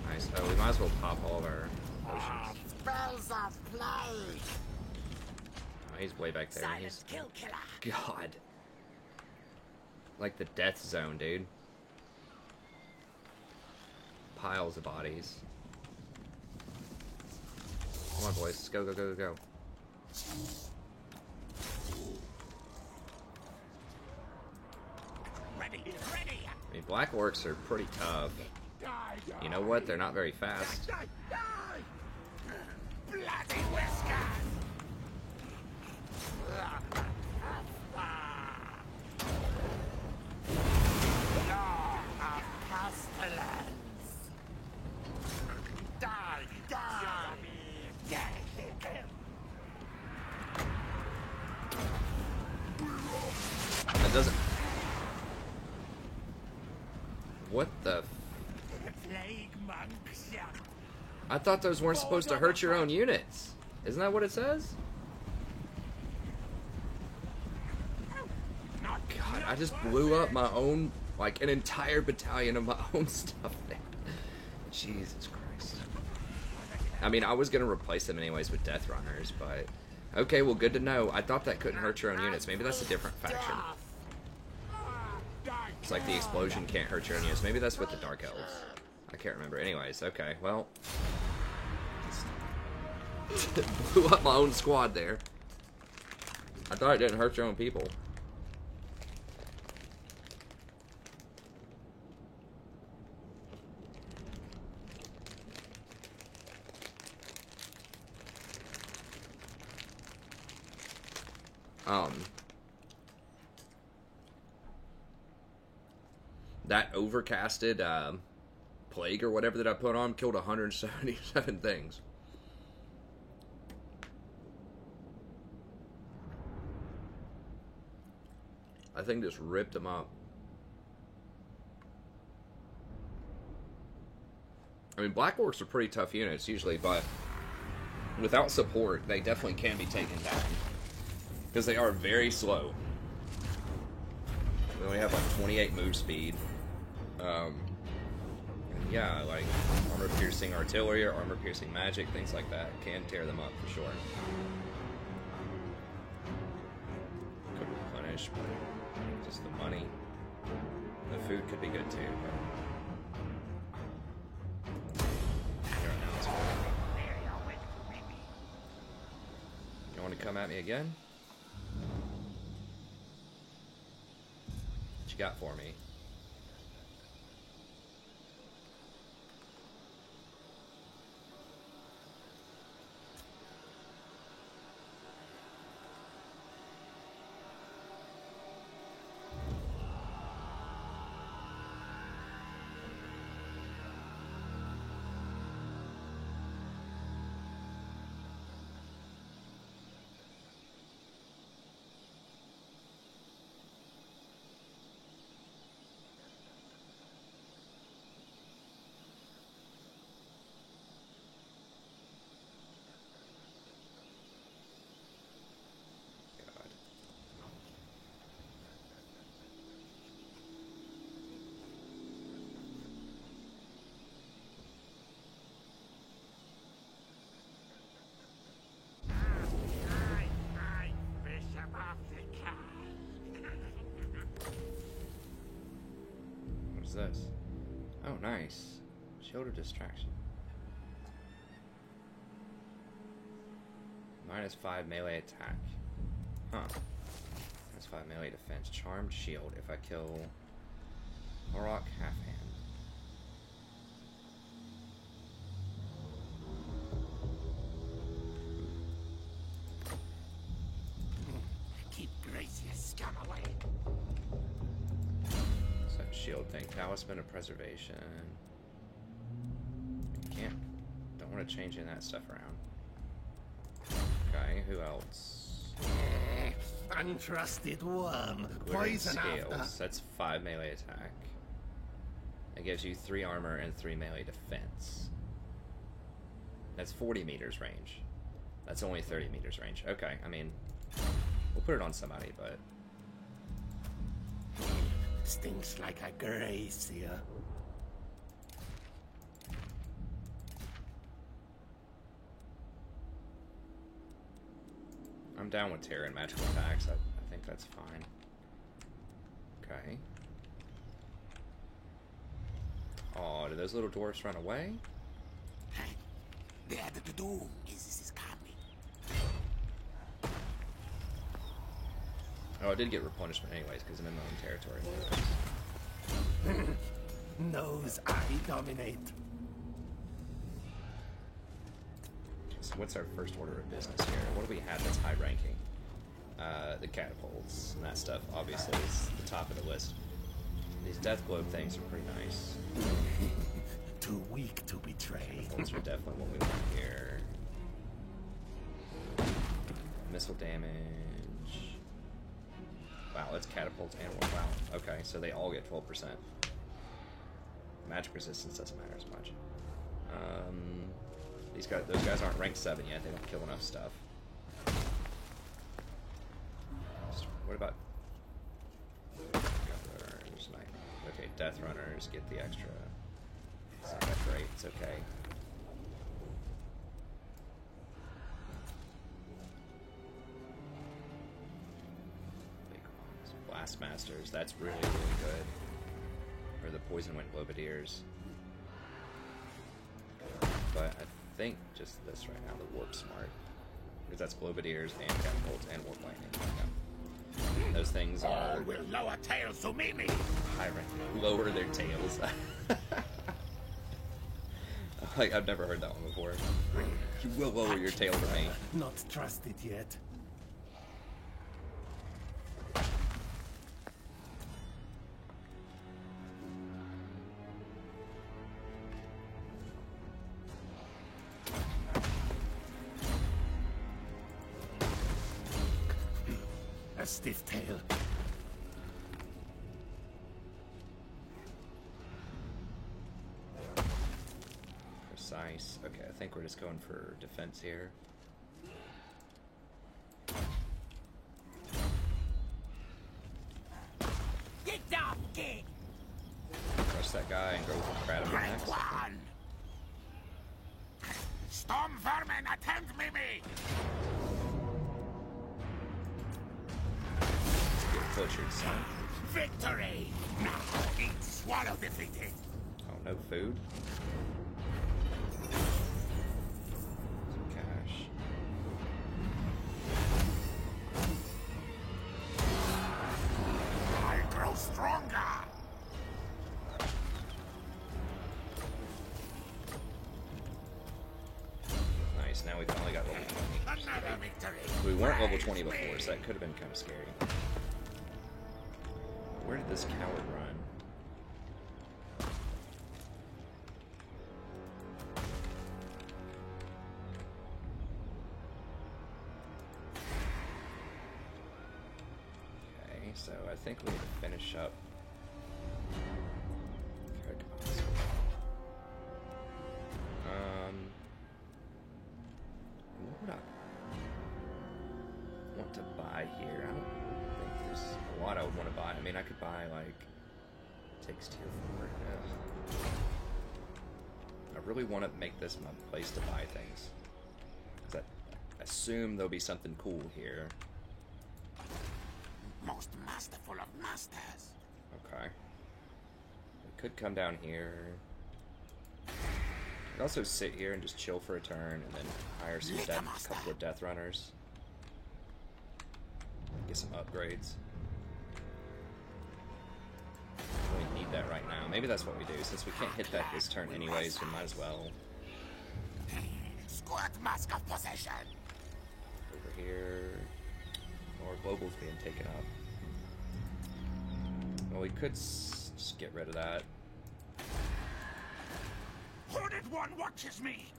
Nice. Oh, we might as well pop all of our potions. Spells of plague. Oh, he's way back there. Silent kill killer. God. Like the death zone, dude. Piles of bodies. Come on, boys. Let's go, go, go, go, go. Ready. I mean, black orcs are pretty tough. You know what? They're not very fast. Bloody whiskers. That doesn't... What the... I thought those weren't supposed to hurt your own units. Isn't that what it says? God, I just blew up my own, like, an entire battalion of my own stuff there. Jesus Christ. I mean, I was going to replace them anyways with Death Runners, but... Okay, well, good to know. I thought that couldn't hurt your own units. Maybe that's a different faction. It's like the explosion can't hurt your own units. Maybe that's with the Dark Elves. I can't remember. Anyways, okay, well... blew up my own squad there. I thought it didn't hurt your own people. That overcasted plague or whatever that I put on killed 177 things. I think just ripped them up. I mean, Black Orcs are pretty tough units usually, but without support, they definitely can be taken down. Because they are very slow. They only have like 28 move speed. Yeah, like armor-piercing artillery or armor-piercing magic, things like that can tear them up for sure. Could replenish, but just the money. The food could be good too, but... You want to come at me again? What you got for me? This? Oh, nice. Shield of distraction. -5 melee attack. Huh. -5 melee defense. Charmed shield if I kill Auroch Halfhand. Keep Gracia scum away. Shield thing. Talisman of Preservation. Don't want to change any of that stuff around. Okay, who else? Untrusted worm. Glittering Poison Scales. after. That's 5 melee attack. It gives you 3 armor and 3 melee defense. That's 40 meters range. That's only 30 meters range. Okay, I mean, we'll put it on somebody, but... Stinks like a Gracia. I'm down with Terra and magical attacks. I think that's fine. Okay. Oh, did those little dwarfs run away? The doom is coming. Oh, I did get replenishment anyways, because I'm in my own territory. Knows I dominate. So what's our first order of business here? What do we have that's high ranking? The catapults and that stuff obviously is the top of the list. These death globe things are pretty nice. Too weak to betray. Catapults are definitely what we want here. Missile damage. Wow, that's catapults and one. Wow. Okay, so they all get 12%. Magic resistance doesn't matter as much. Those guys aren't ranked 7 yet. They don't kill enough stuff. What about Gunrunners? Okay, Death Runners get the extra. It's not that great. It's okay. Blastmasters. That's really, really good. Or the Poison Wind Globadiers. But I think just this right now, the Warp Smart. Because that's Globadiers and Catapults and Warp Lightning. Yeah. Those things are... All will lower tails to meet me! high rank. Lower their tails. Like, I've never heard that one before. You will lower your tail to me. Not trusted yet. A stiff tail. Precise. Okay, I think we're just going for defense here. Get down, kid! Crush that guy and go with the Kratom Rank next. 1! Storm vermin, attempt Mimi! Get butchered, son. Victory! Now eat swallow defeated! Oh, no food? Some cash. I grow stronger! Nice, now we've only got level 20. Another victory! We weren't level 20 before, so that could have been kind of scary. Where did this coward run? Okay, so I think we need to finish up. What would I want to buy here? I don't think there's a lot I would want to buy. I mean, I could buy, like, takes tier 4. Yeah. I really want to make this my place to buy things. Because I assume there'll be something cool here. Most masterful of masters. Okay. We could come down here. We could also sit here and just chill for a turn and then hire some couple of Death Runners. Get some upgrades. We need that right now. Maybe that's what we do. Since we can't hit that this turn anyways, we might as well. Squirt mask of possession. Over here. More global's being taken up. Well, we could just get rid of that. Hooded one watches me.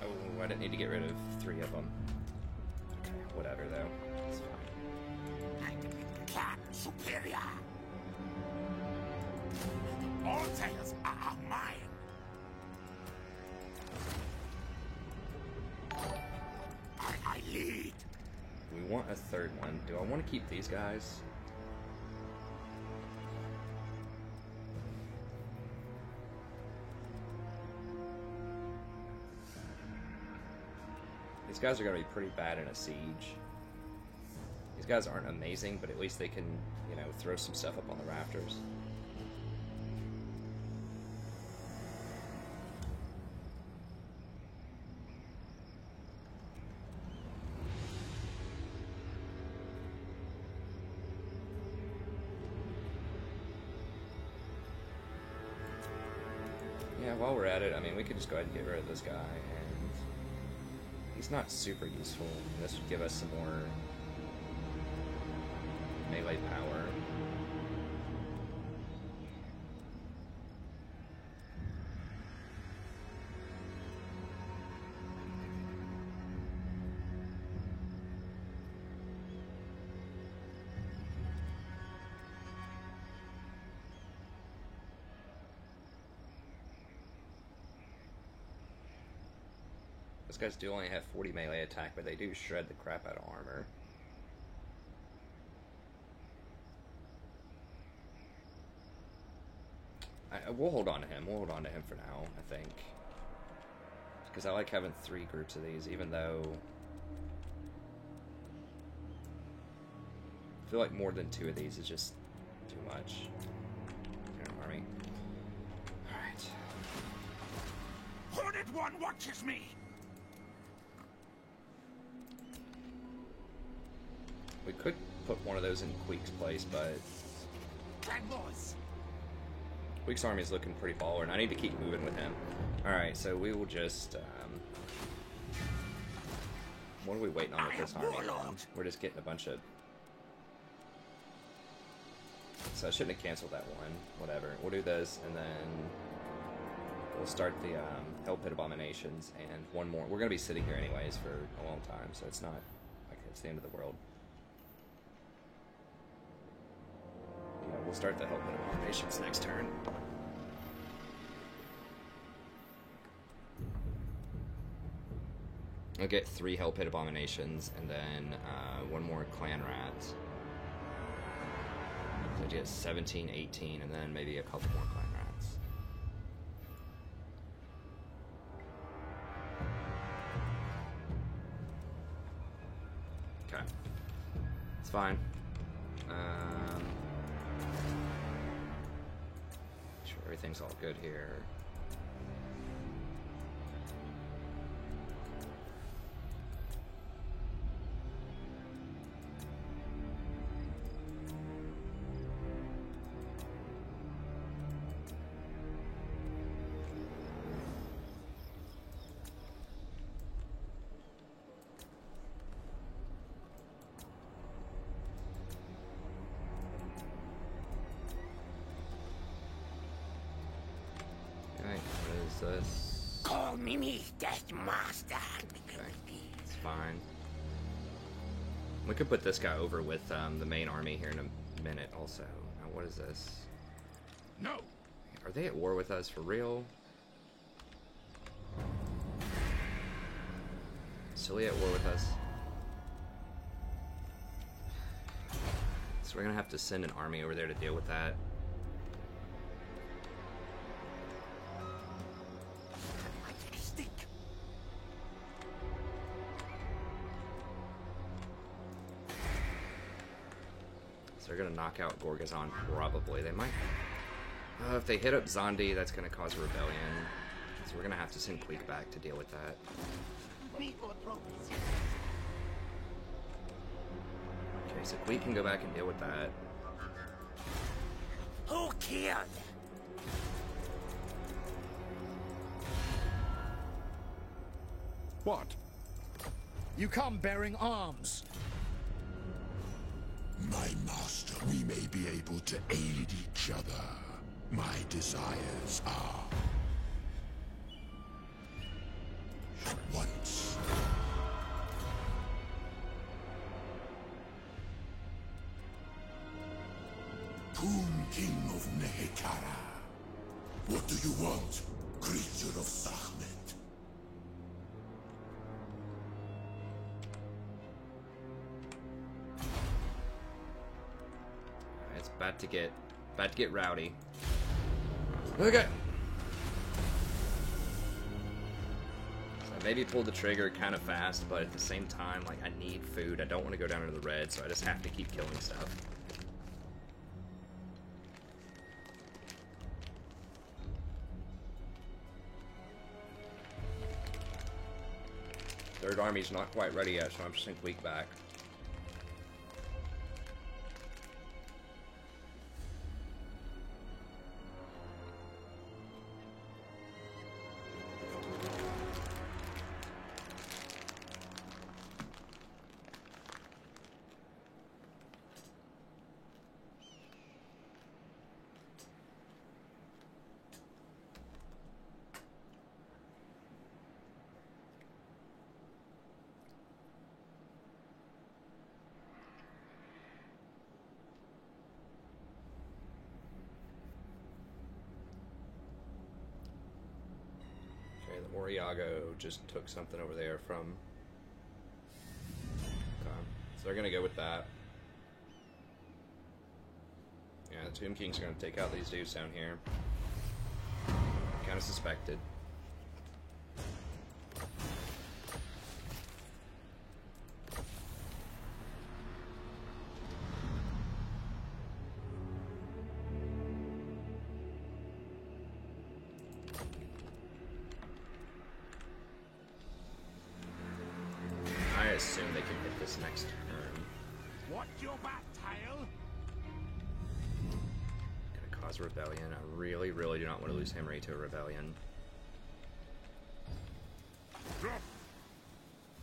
Oh, I didn't need to get rid of 3 of them. Okay, whatever though. It's fine. Clan superior. All tails are mine. I lead. We want a 3rd one. Do I want to keep these guys? These guys are going to be pretty bad in a siege. These guys aren't amazing, but at least they can, you know, throw some stuff up on the rafters. Yeah, while we're at it, I mean, we could just go ahead and get rid of this guy, and he's not super useful. This would give us some more melee power. Those guys do only have 40 melee attack, but they do shred the crap out of armor. We'll hold on to him. We'll hold on to him for now, I think. Because I like having 3 groups of these, even though... I feel like more than 2 of these is just too much. Army. Alright. Hooded one watches me! We could put one of those in Queek's place, but... Trangos! Queek's army is looking pretty baller, and I need to keep moving with him. Alright, so we will just... what are we waiting on with this army? We're just getting a bunch of... So I shouldn't have canceled that one. Whatever. We'll do this, and then... we'll start the Hell Pit Abominations, and one more. We're going to be sitting here anyways for a long time, so it's not... like it's the end of the world. Yeah, we'll start the Hell Pit Abominations next turn. I'll get 3 Hell Pit Abominations, and then 1 more Clan Rat. So I get 17, 18, and then maybe a couple more Clan Rats. Okay. It's fine. Sure everything's all good here. This. Call me Death Master. Okay, it's fine. We could put this guy over with the main army here in a minute also. Now what is this? No. Are they at war with us for real? Silly at war with us? So we're gonna have to send an army over there to deal with that. They're gonna knock out Gorgazon, probably. They might... if they hit up Zondi, that's gonna cause a rebellion. So we're gonna have to send Queek back to deal with that. Okay, so Queek can go back and deal with that. Who killed? What? You come bearing arms. My master, we may be able to aid each other. My desires are... at once. Poom King of Nehekara. What do you want, creature of Sahmet? It's about to get rowdy. Okay. So I maybe pulled the trigger kind of fast, but at the same time, like, I need food. I don't want to go down into the red, so I just have to keep killing stuff. Third army's not quite ready yet, so I'm just gonna Queek back. Or Iago just took something over there from... Okay. So they're going to go with that. Yeah, the Tomb Kings are going to take out these dudes down here. Kind of suspected. I assume they can hit this next turn. What your back, tail? Gonna cause a rebellion. I really, really do not want to lose Hamri to a rebellion.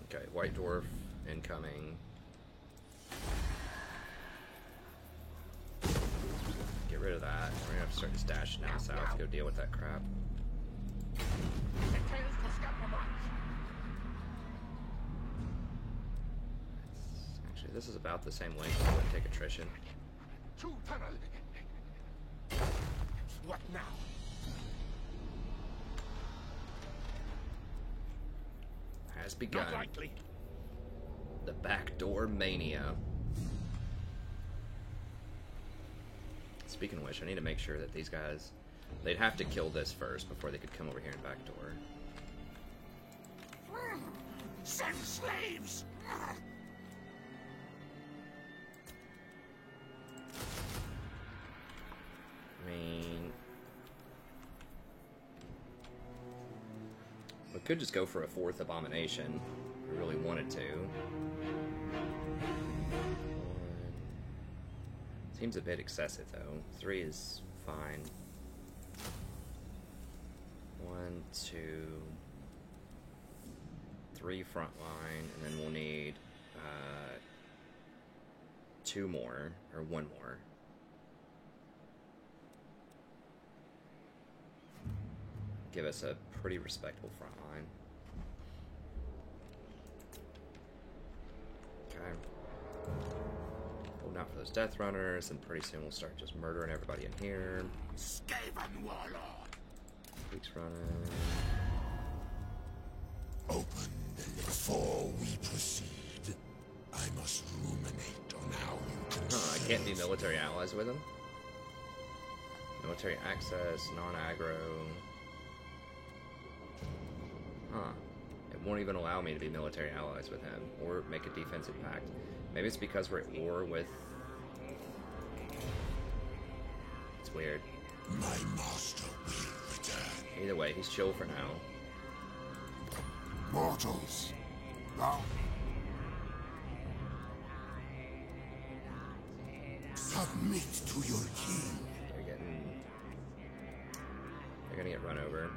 Okay, White Dwarf incoming. Get rid of that. We're gonna have to start just dashing down south to go deal with that crap. Actually, this is about the same length. I'm gonna take attrition. What now? Has begun. Not likely. The backdoor mania. Speaking of which, I need to make sure that these guys... They'd have to kill this first before they could come over here and backdoor. Send slaves! I mean... We could just go for a 4th abomination if we really wanted to. Seems a bit excessive though. 3 is fine. 1, 2, 3 front line, and then we'll need 2 more, or 1 more. Give us a pretty respectable front line. Okay. Holding out for those Death Runners, and pretty soon we'll start just murdering everybody in here. Skaven warlord! Weeks running. Open before we proceed. I must ruminate on how you can. Huh, I can't be military allies with him. Military access, non-aggro. Huh. It won't even allow me to be military allies with him, or make a defensive pact. Maybe it's because we're at war with... It's weird. My master will return. Either way, he's chill for now. Mortals, thou submit to your king. They're gonna get run over.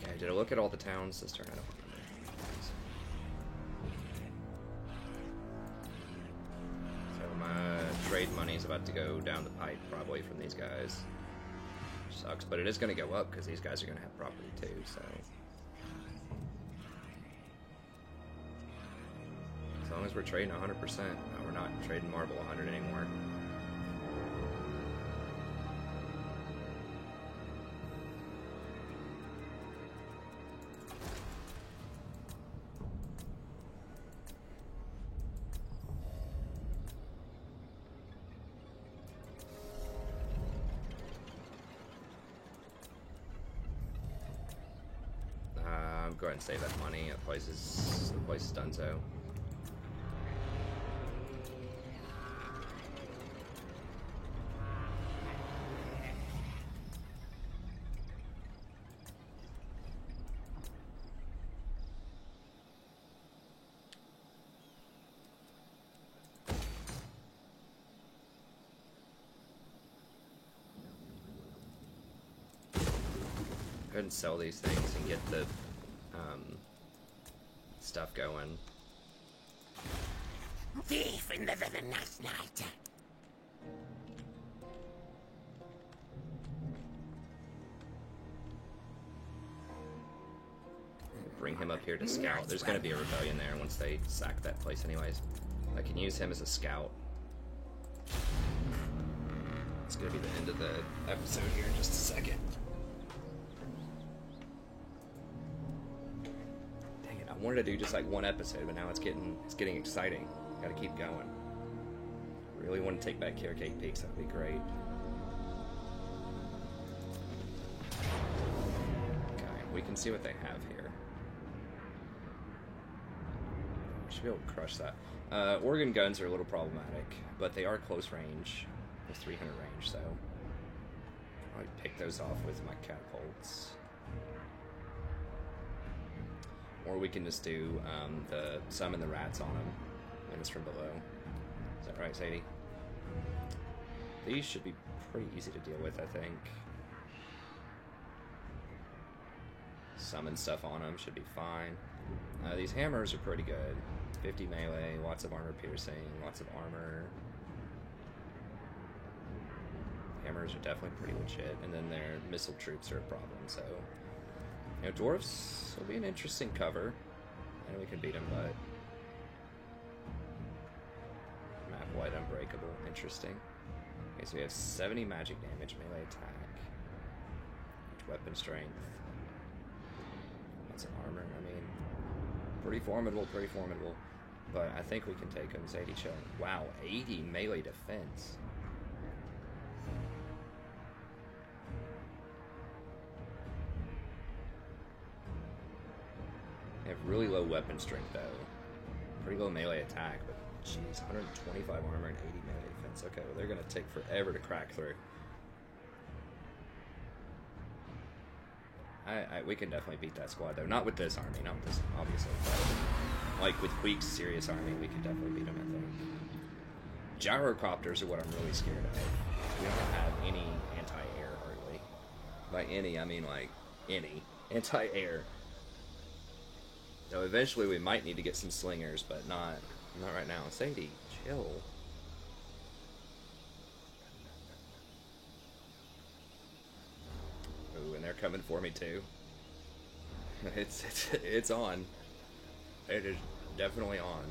Okay, did I look at all the towns this turn? I don't remember. So my trade money is about to go down the pipe probably from these guys. Sucks, but it is gonna go up because these guys are gonna have property too, so. As long as we're trading 100%, no, we're not trading marble 100 anymore. Go ahead and save that money. The place is done so. Go ahead and sell these things and get the stuff going. Thief in the villainous night. Bring him up here to scout. There's going to be a rebellion there once they sack that place anyways. I can use him as a scout. It's going to be the end of the episode here in just a second. wanted to do just like one episode, but now it's getting exciting. Got to keep going. Really want to take back Carrot Cake Peaks. That'd be great. Okay, we can see what they have here. We should be able to crush that. Organ guns are a little problematic, but they are close range. With 300 range, so I'll probably pick those off with my catapults. Or we can just do the summon the rats on them when it's from below. Is that right, Sadie? These should be pretty easy to deal with, I think. Summon stuff on them should be fine. These hammers are pretty good. 50 melee, lots of armor piercing, lots of armor. Hammers are definitely pretty legit, and then their missile troops are a problem, so... You know, dwarves will be an interesting cover. I know we can beat them, but... Map wide unbreakable, interesting. Okay, so we have 70 magic damage, melee attack. Weapon strength. Lots of armor, I mean... Pretty formidable, But I think we can take them. 80 chill. Wow, 80 melee defense. They have really low weapon strength, though. Pretty low melee attack, but jeez, 125 armor and 80 melee defense. Okay, well, they're going to take forever to crack through. We can definitely beat that squad, though. Not with this army, not with this, obviously. But, like, with Queek's serious army, we can definitely beat them, I think. Gyrocopters are what I'm really scared of. We don't have any anti-air, hardly. By any, I mean, like, any. Anti-air. So eventually we might need to get some slingers, but not right now. Sadie, chill. Ooh, and they're coming for me too. It's on. It is definitely on.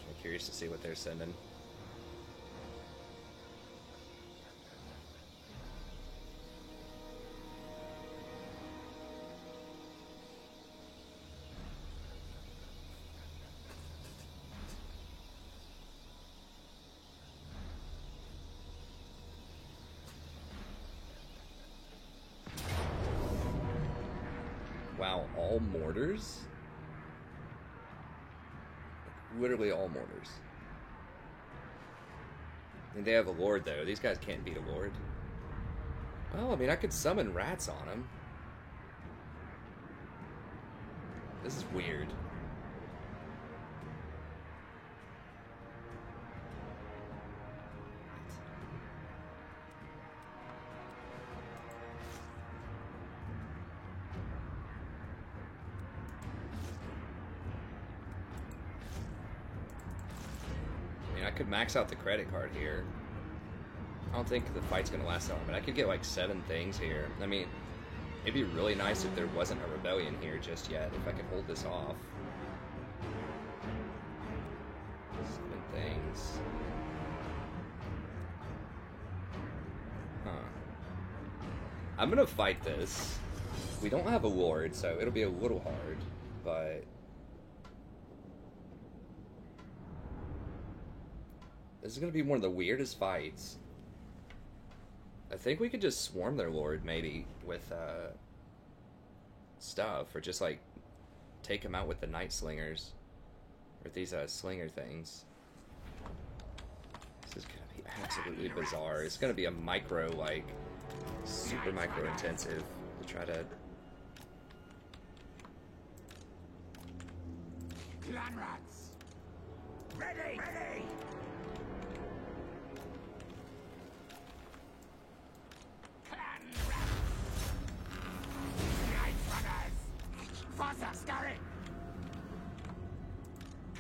I'm curious to see what they're sending. Wow, all mortars? Literally all mortars. And they have a lord, though. These guys can't beat a lord. Well, I mean, I could summon rats on them. This is weird. I could max out the credit card here. I don't think the fight's gonna last that long, but I could get like 7 things here. I mean, it'd be really nice if there wasn't a rebellion here just yet, if I could hold this off. 7 things. Huh. I'm gonna fight this. We don't have a lord, so it'll be a little hard, but... This is going to be one of the weirdest fights. I think we could just swarm their lord, maybe, with stuff. Or just, like, take him out with the night slingers. Or these slinger things. This is going to be absolutely bizarre. It's going to be a micro, like, super micro intensive to try to... Clan rats! Ready! Ready! Faster, scurry!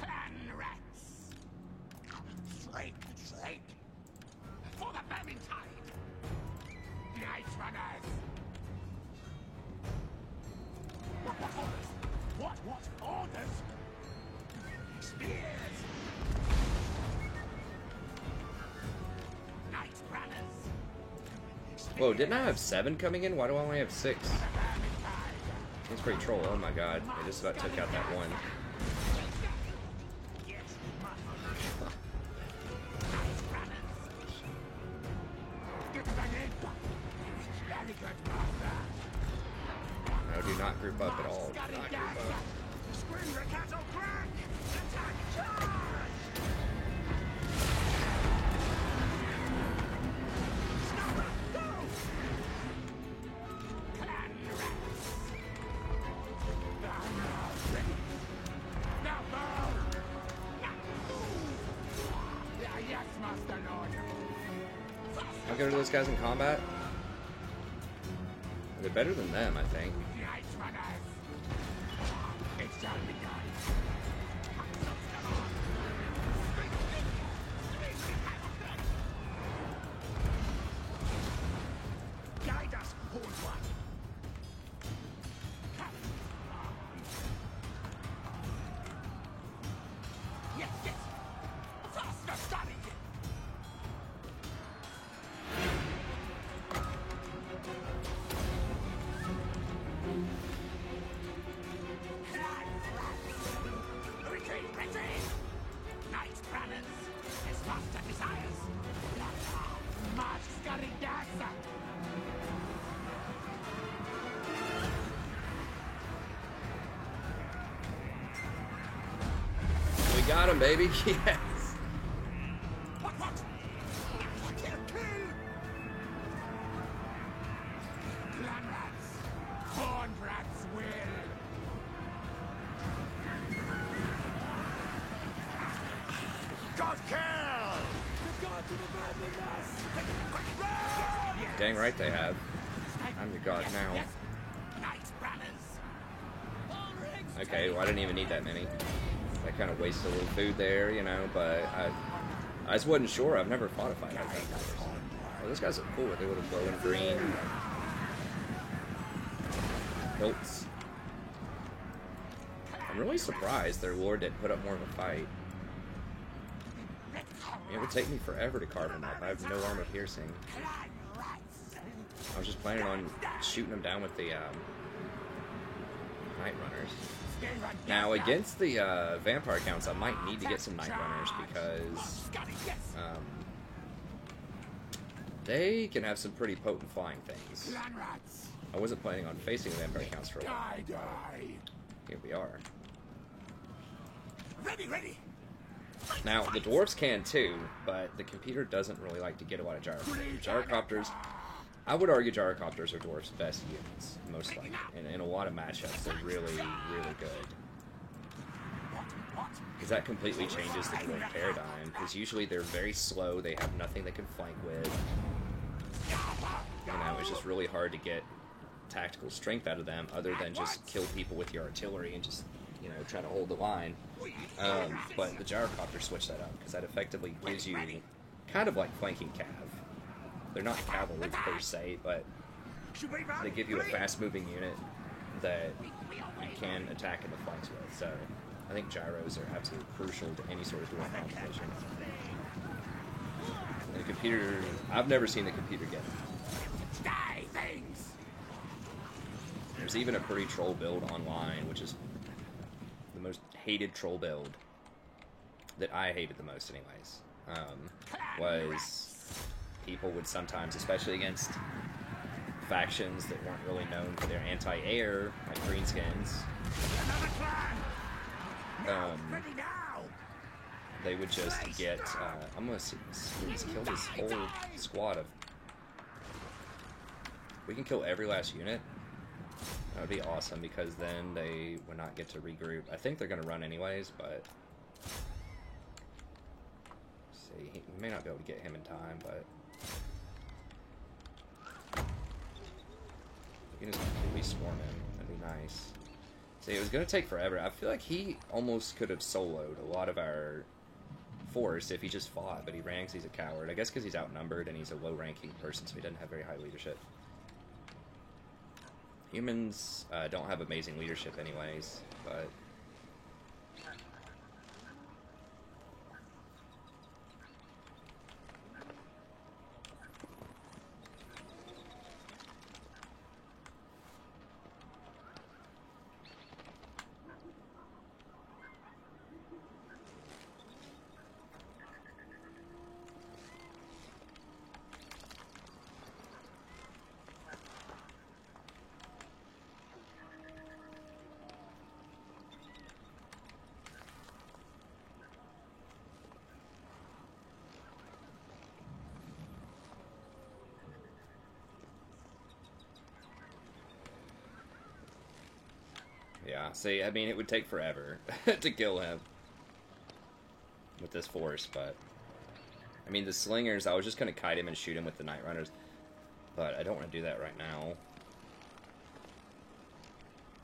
Clan rats! Straight! For the Vermintide! Night runners! What orders? What orders? Spears! Night runners! Whoa, didn't I have 7 coming in? Why do I only have 6? It's pretty troll. Oh my god. I just about took out that one. No, do not group up at all. Do not group up. How good are those guys in combat? They're better than them, I think. We got him, baby. Yes. Dang right they have. I'm your god now. Okay, well I didn't even need that many. I kind of wasted a little food there, you know, but I just wasn't sure. I've never fought a fight like that before. Well, those guys are cool. They would have glowing green hilts. I'm really surprised their lord didn't put up more of a fight. It would take me forever to carve him up. I have no armor piercing. I was just planning on shooting them down with the Night Runners. Now, against the vampire counts, I might need to get some Night Runners because they can have some pretty potent flying things. I wasn't planning on facing the vampire counts for a while. Here we are. Ready. Now, the dwarves can too, but the computer doesn't really like to get a lot of gyrocopters. Gyrocopters, I would argue gyrocopters are dwarves' best units, most likely. And in a lot of matchups, they're really, really good. Because that completely changes the dwarf paradigm, because usually they're very slow, they have nothing they can flank with. You know, it's just really hard to get tactical strength out of them, other than just kill people with your artillery and just, you know, try to hold the line. But the gyrocopters switch that up, because that effectively gives you kind of like flanking cav. They're not cavalry per se, but they give you a fast-moving unit that you can attack in the flanks with. So I think gyros are absolutely crucial to any sort of dwarf competition. And the computer, I've never seen the computer get it. There's even a pretty troll build online, which is the most hated troll build that I hated the most anyways. Was people would sometimes, especially against factions that weren't really known for their anti-air, like greenskins, they would just get, I'm gonna see, let's kill this whole squad of, we can kill every last unit. That would be awesome, because then they would not get to regroup. I think they're going to run anyways, but see, we may not be able to get him in time, but we can just completely swarm him. That'd be nice. See, it was going to take forever. I feel like he almost could have soloed a lot of our force if he just fought, but he ran because he's a coward. I guess because he's outnumbered and he's a low-ranking person, so he doesn't have very high leadership. Humans don't have amazing leadership anyways, but Yeah, see, I mean, it would take forever to kill him with this force, but... I mean, the slingers, I was just going to kite him and shoot him with the Night Runners, but I don't want to do that right now.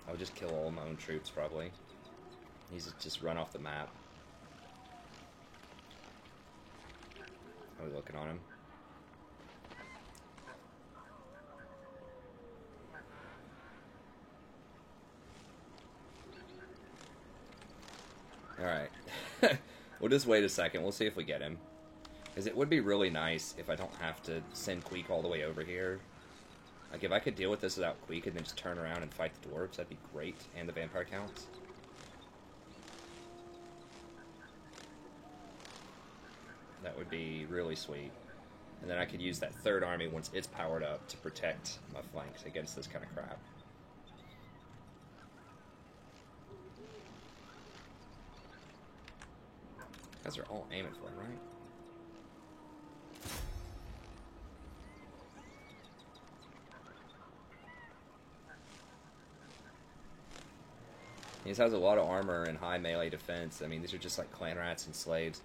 I would just kill all my own troops, probably. He's just run off the map. How are we looking on him? Alright. We'll just wait a second. We'll see if we get him. Because it would be really nice if I don't have to send Queek all the way over here. Like, if I could deal with this without Queek and then just turn around and fight the dwarves, that'd be great. And the vampire counts. That would be really sweet. And then I could use that third army once it's powered up to protect my flanks against this kind of crap. You guys are all aiming for him, right? He has a lot of armor and high melee defense. I mean, these are just like clan rats and slaves.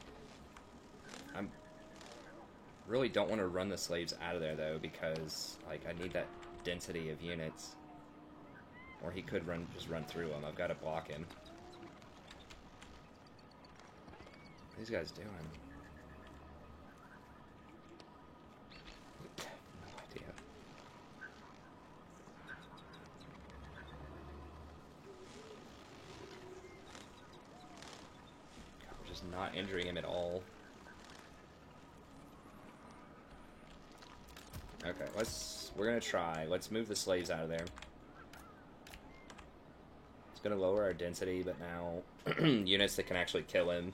I really don't want to run the slaves out of there, though, because like I need that density of units. Or he could just run through them. I've got to block him. What are these guys doing? No idea. We're just not injuring him at all. Okay, we're gonna try. Let's move the slaves out of there. It's gonna lower our density, but now units that can actually kill him.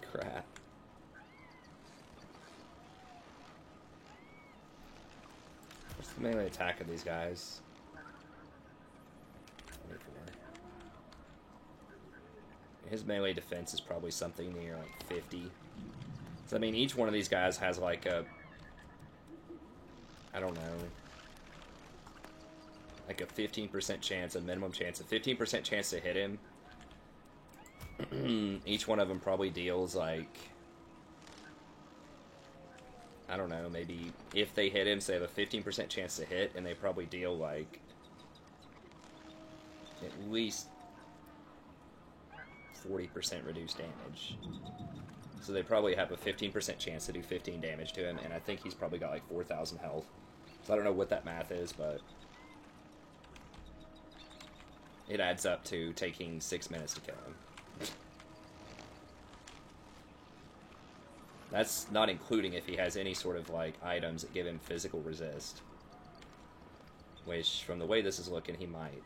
Crap. What's the melee attack of these guys? 24. His melee defense is probably something near like 50. So I mean, each one of these guys has like a, I don't know, like a 15% chance, a minimum chance, a 15% chance to hit him. Each one of them probably deals like, I don't know, maybe if they hit him, so they have a 15% chance to hit, and they probably deal like at least 40% reduced damage. So they probably have a 15% chance to do 15 damage to him, and I think he's probably got like 4,000 health. So I don't know what that math is, but it adds up to taking 6 minutes to kill him. That's not including if he has any sort of like items that give him physical resist. Which, from the way this is looking, he might.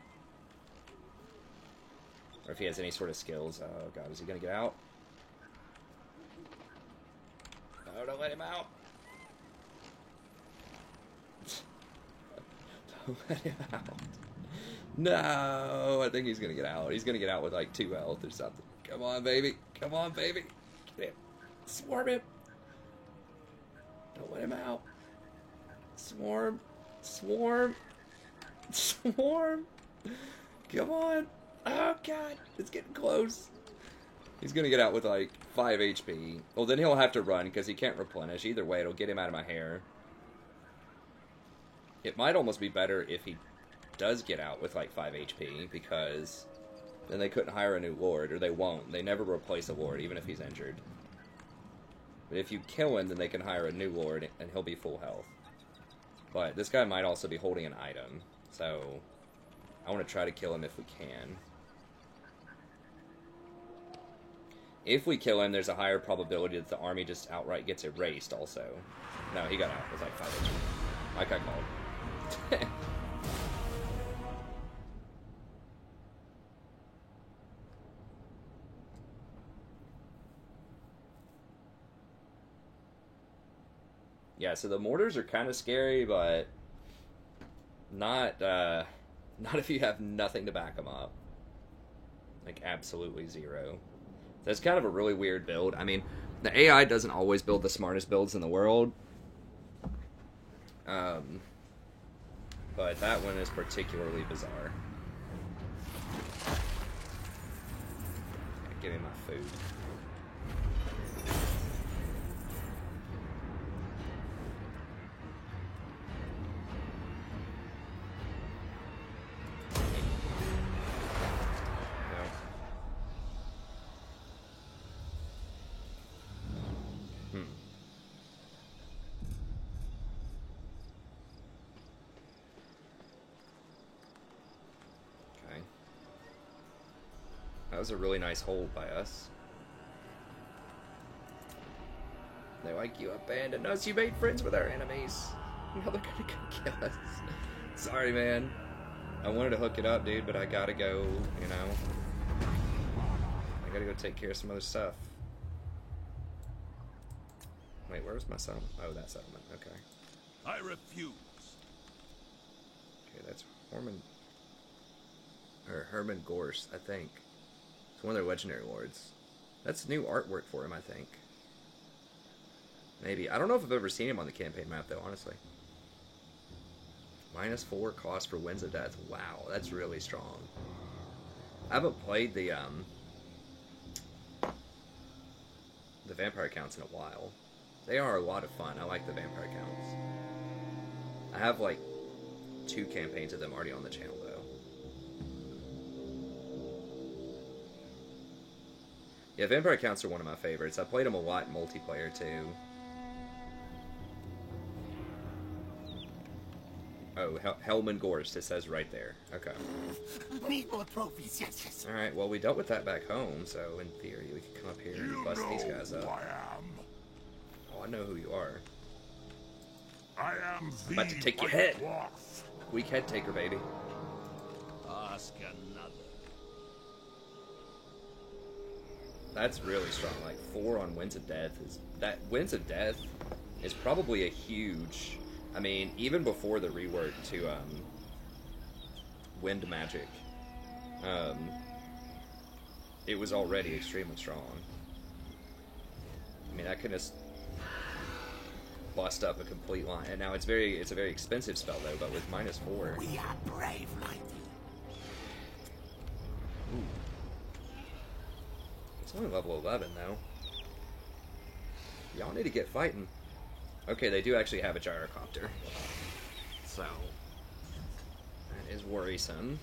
Or if he has any sort of skills. Oh god, is he gonna get out? No, don't let him out. Don't let him out. No, I think he's gonna get out. He's gonna get out with like 2 health or something. Come on, baby. Come on, baby. Get him. Swarm him. Don't let him out. Swarm. Swarm. Swarm. Come on. Oh, God. It's getting close. He's going to get out with like 5 HP. Well, then he'll have to run because he can't replenish. Either way, it'll get him out of my hair. It might almost be better if he does get out with like 5 HP because then they couldn't hire a new lord, or they won't. They never replace a lord, even if he's injured. But if you kill him, then they can hire a new lord, and he'll be full health. But this guy might also be holding an item, so I want to try to kill him if we can. If we kill him, there's a higher probability that the army just outright gets erased also. No, he got out with like 5 HP. Like I called. Yeah, so the mortars are kind of scary, but not not if you have nothing to back them up. Like, absolutely zero. That's kind of a really weird build. I mean, the AI doesn't always build the smartest builds in the world. But that one is particularly bizarre. Give me my food. That was a really nice hold by us. They like, you abandoned us, you made friends with our enemies. Now they're gonna go kill us. Sorry, man. I wanted to hook it up, dude, but I gotta go, you know. I gotta go take care of some other stuff. Wait, where's my settlement? Oh, that settlement, okay. I refuse. Okay, that's Herman Gorse, I think. It's one of their legendary lords. That's new artwork for him, I think. Maybe. I don't know if I've ever seen him on the campaign map, though, honestly. -4 cost for Winds of Death. Wow, that's really strong. I haven't played the vampire counts in a while. They are a lot of fun. I like the vampire counts. I have, like, 2 campaigns of them already on the channel, though. Yeah, vampire counts are one of my favorites. I played them a lot in multiplayer, too. Oh, Helman Gorst, it says right there. Okay. Need more trophies, yes. Alright, well, we dealt with that back home, so in theory, we can come up here and bust these guys up. Who I am. Oh, I know who you are. I am the About to take your White head. Dwarf. Weak head taker, baby. Ask another. That's really strong. Like, 4 on Winds of Death is... That Winds of Death is probably a huge... I mean, even before the rework to, Wind Magic, it was already extremely strong. I mean, that could just bust up a complete line. And now it's a very expensive spell, though, but with -4... We are brave, mighty. Ooh. It's only level 11, though. Y'all need to get fighting. Okay, they do actually have a gyrocopter. So, that is worrisome.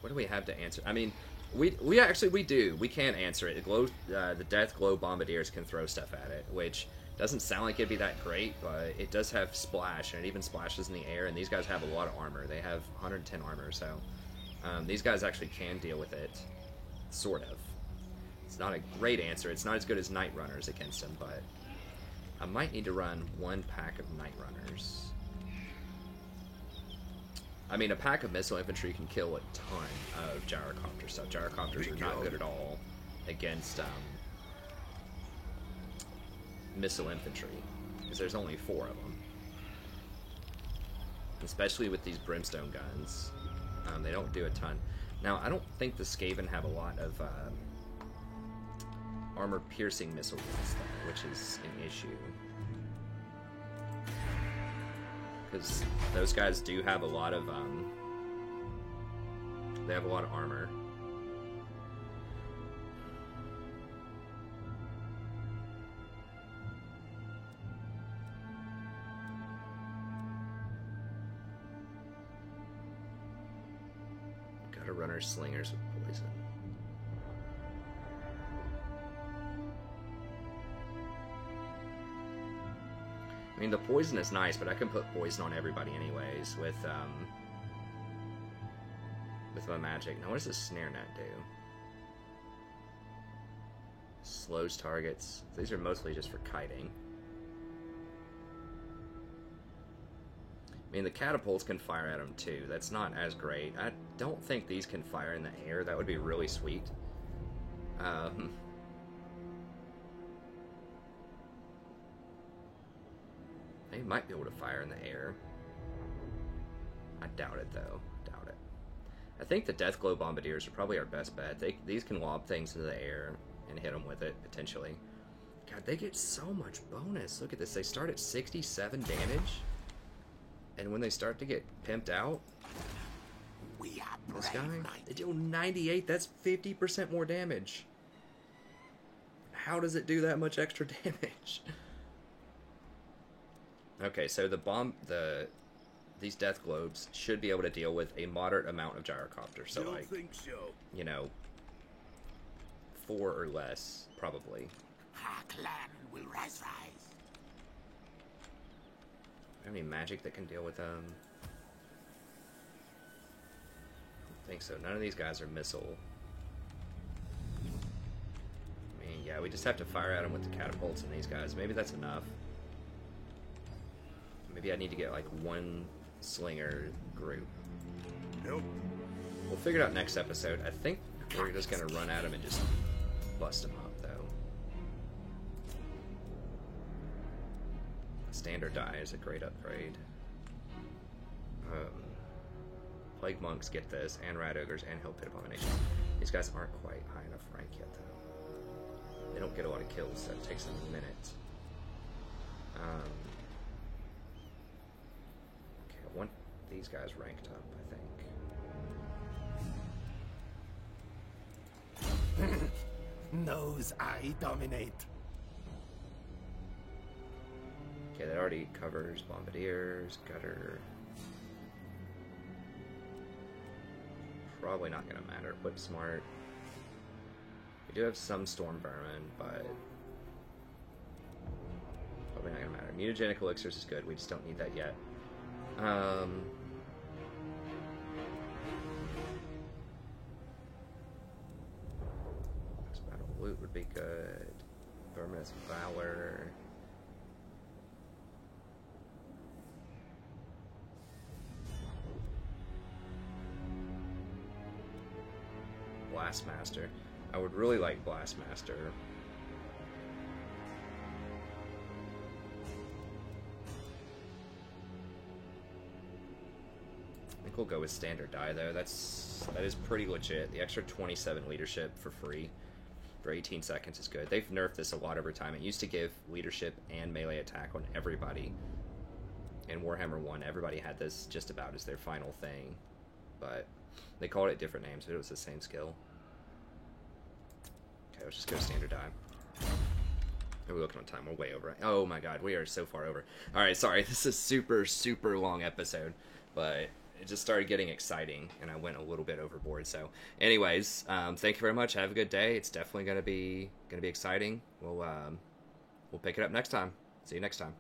What do we have to answer? I mean, we do. We can answer it. The Death Glow Bombardiers can throw stuff at it, which doesn't sound like it'd be that great, but it does have splash, and it even splashes in the air, and these guys have a lot of armor. They have 110 armor, so these guys actually can deal with it. Sort of. It's not a great answer. It's not as good as Night Runners against them, but I might need to run 1 pack of Night Runners. I mean, a pack of Missile Infantry can kill a ton of Gyrocopter stuff. Gyrocopters are not good at all against Missile Infantry, because there's only 4 of them. Especially with these Brimstone guns. They don't do a ton. Now, I don't think the Skaven have a lot of armor-piercing missiles, though, which is an issue. Because those guys do have a lot of, they have a lot of armor. Gotta run our slingers with poison. I mean, the poison is nice, but I can put poison on everybody anyways with my magic. Now, what does this snare net do? Slows targets. These are mostly just for kiting. I mean, the catapults can fire at them too. That's not as great. I don't think these can fire in the air. That would be really sweet. They might be able to fire in the air. I doubt it, though. Doubt it. I think the Deathglow Bombardiers are probably our best bet. These can lob things into the air and hit them with it, potentially. God, they get so much bonus. Look at this. They start at 67 damage. And when they start to get pimped out, We are this brave guy, knights. they deal 98. That's 50% more damage. How does it do that much extra damage? Okay, so these death globes should be able to deal with a moderate amount of gyrocopters. So Don't like, think so. you know, 4 or less, probably. Our clan will rise. Do I have any magic that can deal with them? I don't think so. None of these guys are missile. I mean, yeah, we just have to fire at them with the catapults and these guys. Maybe that's enough. Maybe I need to get like one slinger group. Nope. We'll figure it out next episode. I think we're just gonna run at them and just bust them up, though. Standard die is a great upgrade. Plague Monks get this, and Rat Ogres, and Hell Pit Abomination. These guys aren't quite high enough rank yet, though. They don't get a lot of kills, so it takes them a minute. Okay, I want these guys ranked up, I think. Knows I dominate. Okay, that already covers Bombardiers, Gutter. Probably not gonna matter. Whip Smart. We do have some Storm Vermin, but probably not gonna matter. Mutagenic Elixirs is good. We just don't need that yet. Battle Loot would be good. Verminous Valor. Blastmaster. I would really like Blastmaster. I think we'll go with standard die though. That is pretty legit. The extra 27 leadership for free for 18 seconds is good. They've nerfed this a lot over time. It used to give leadership and melee attack on everybody. In Warhammer 1, everybody had this just about as their final thing. But they called it different names, but it was the same skill. Okay, let's just go standard die. Are we looking on time? We're way over. Oh my god, we are so far over. Alright, sorry, this is a super long episode, but it just started getting exciting, and I went a little bit overboard. So, anyways, thank you very much. Have a good day. It's definitely gonna be exciting. We'll pick it up next time. See you next time.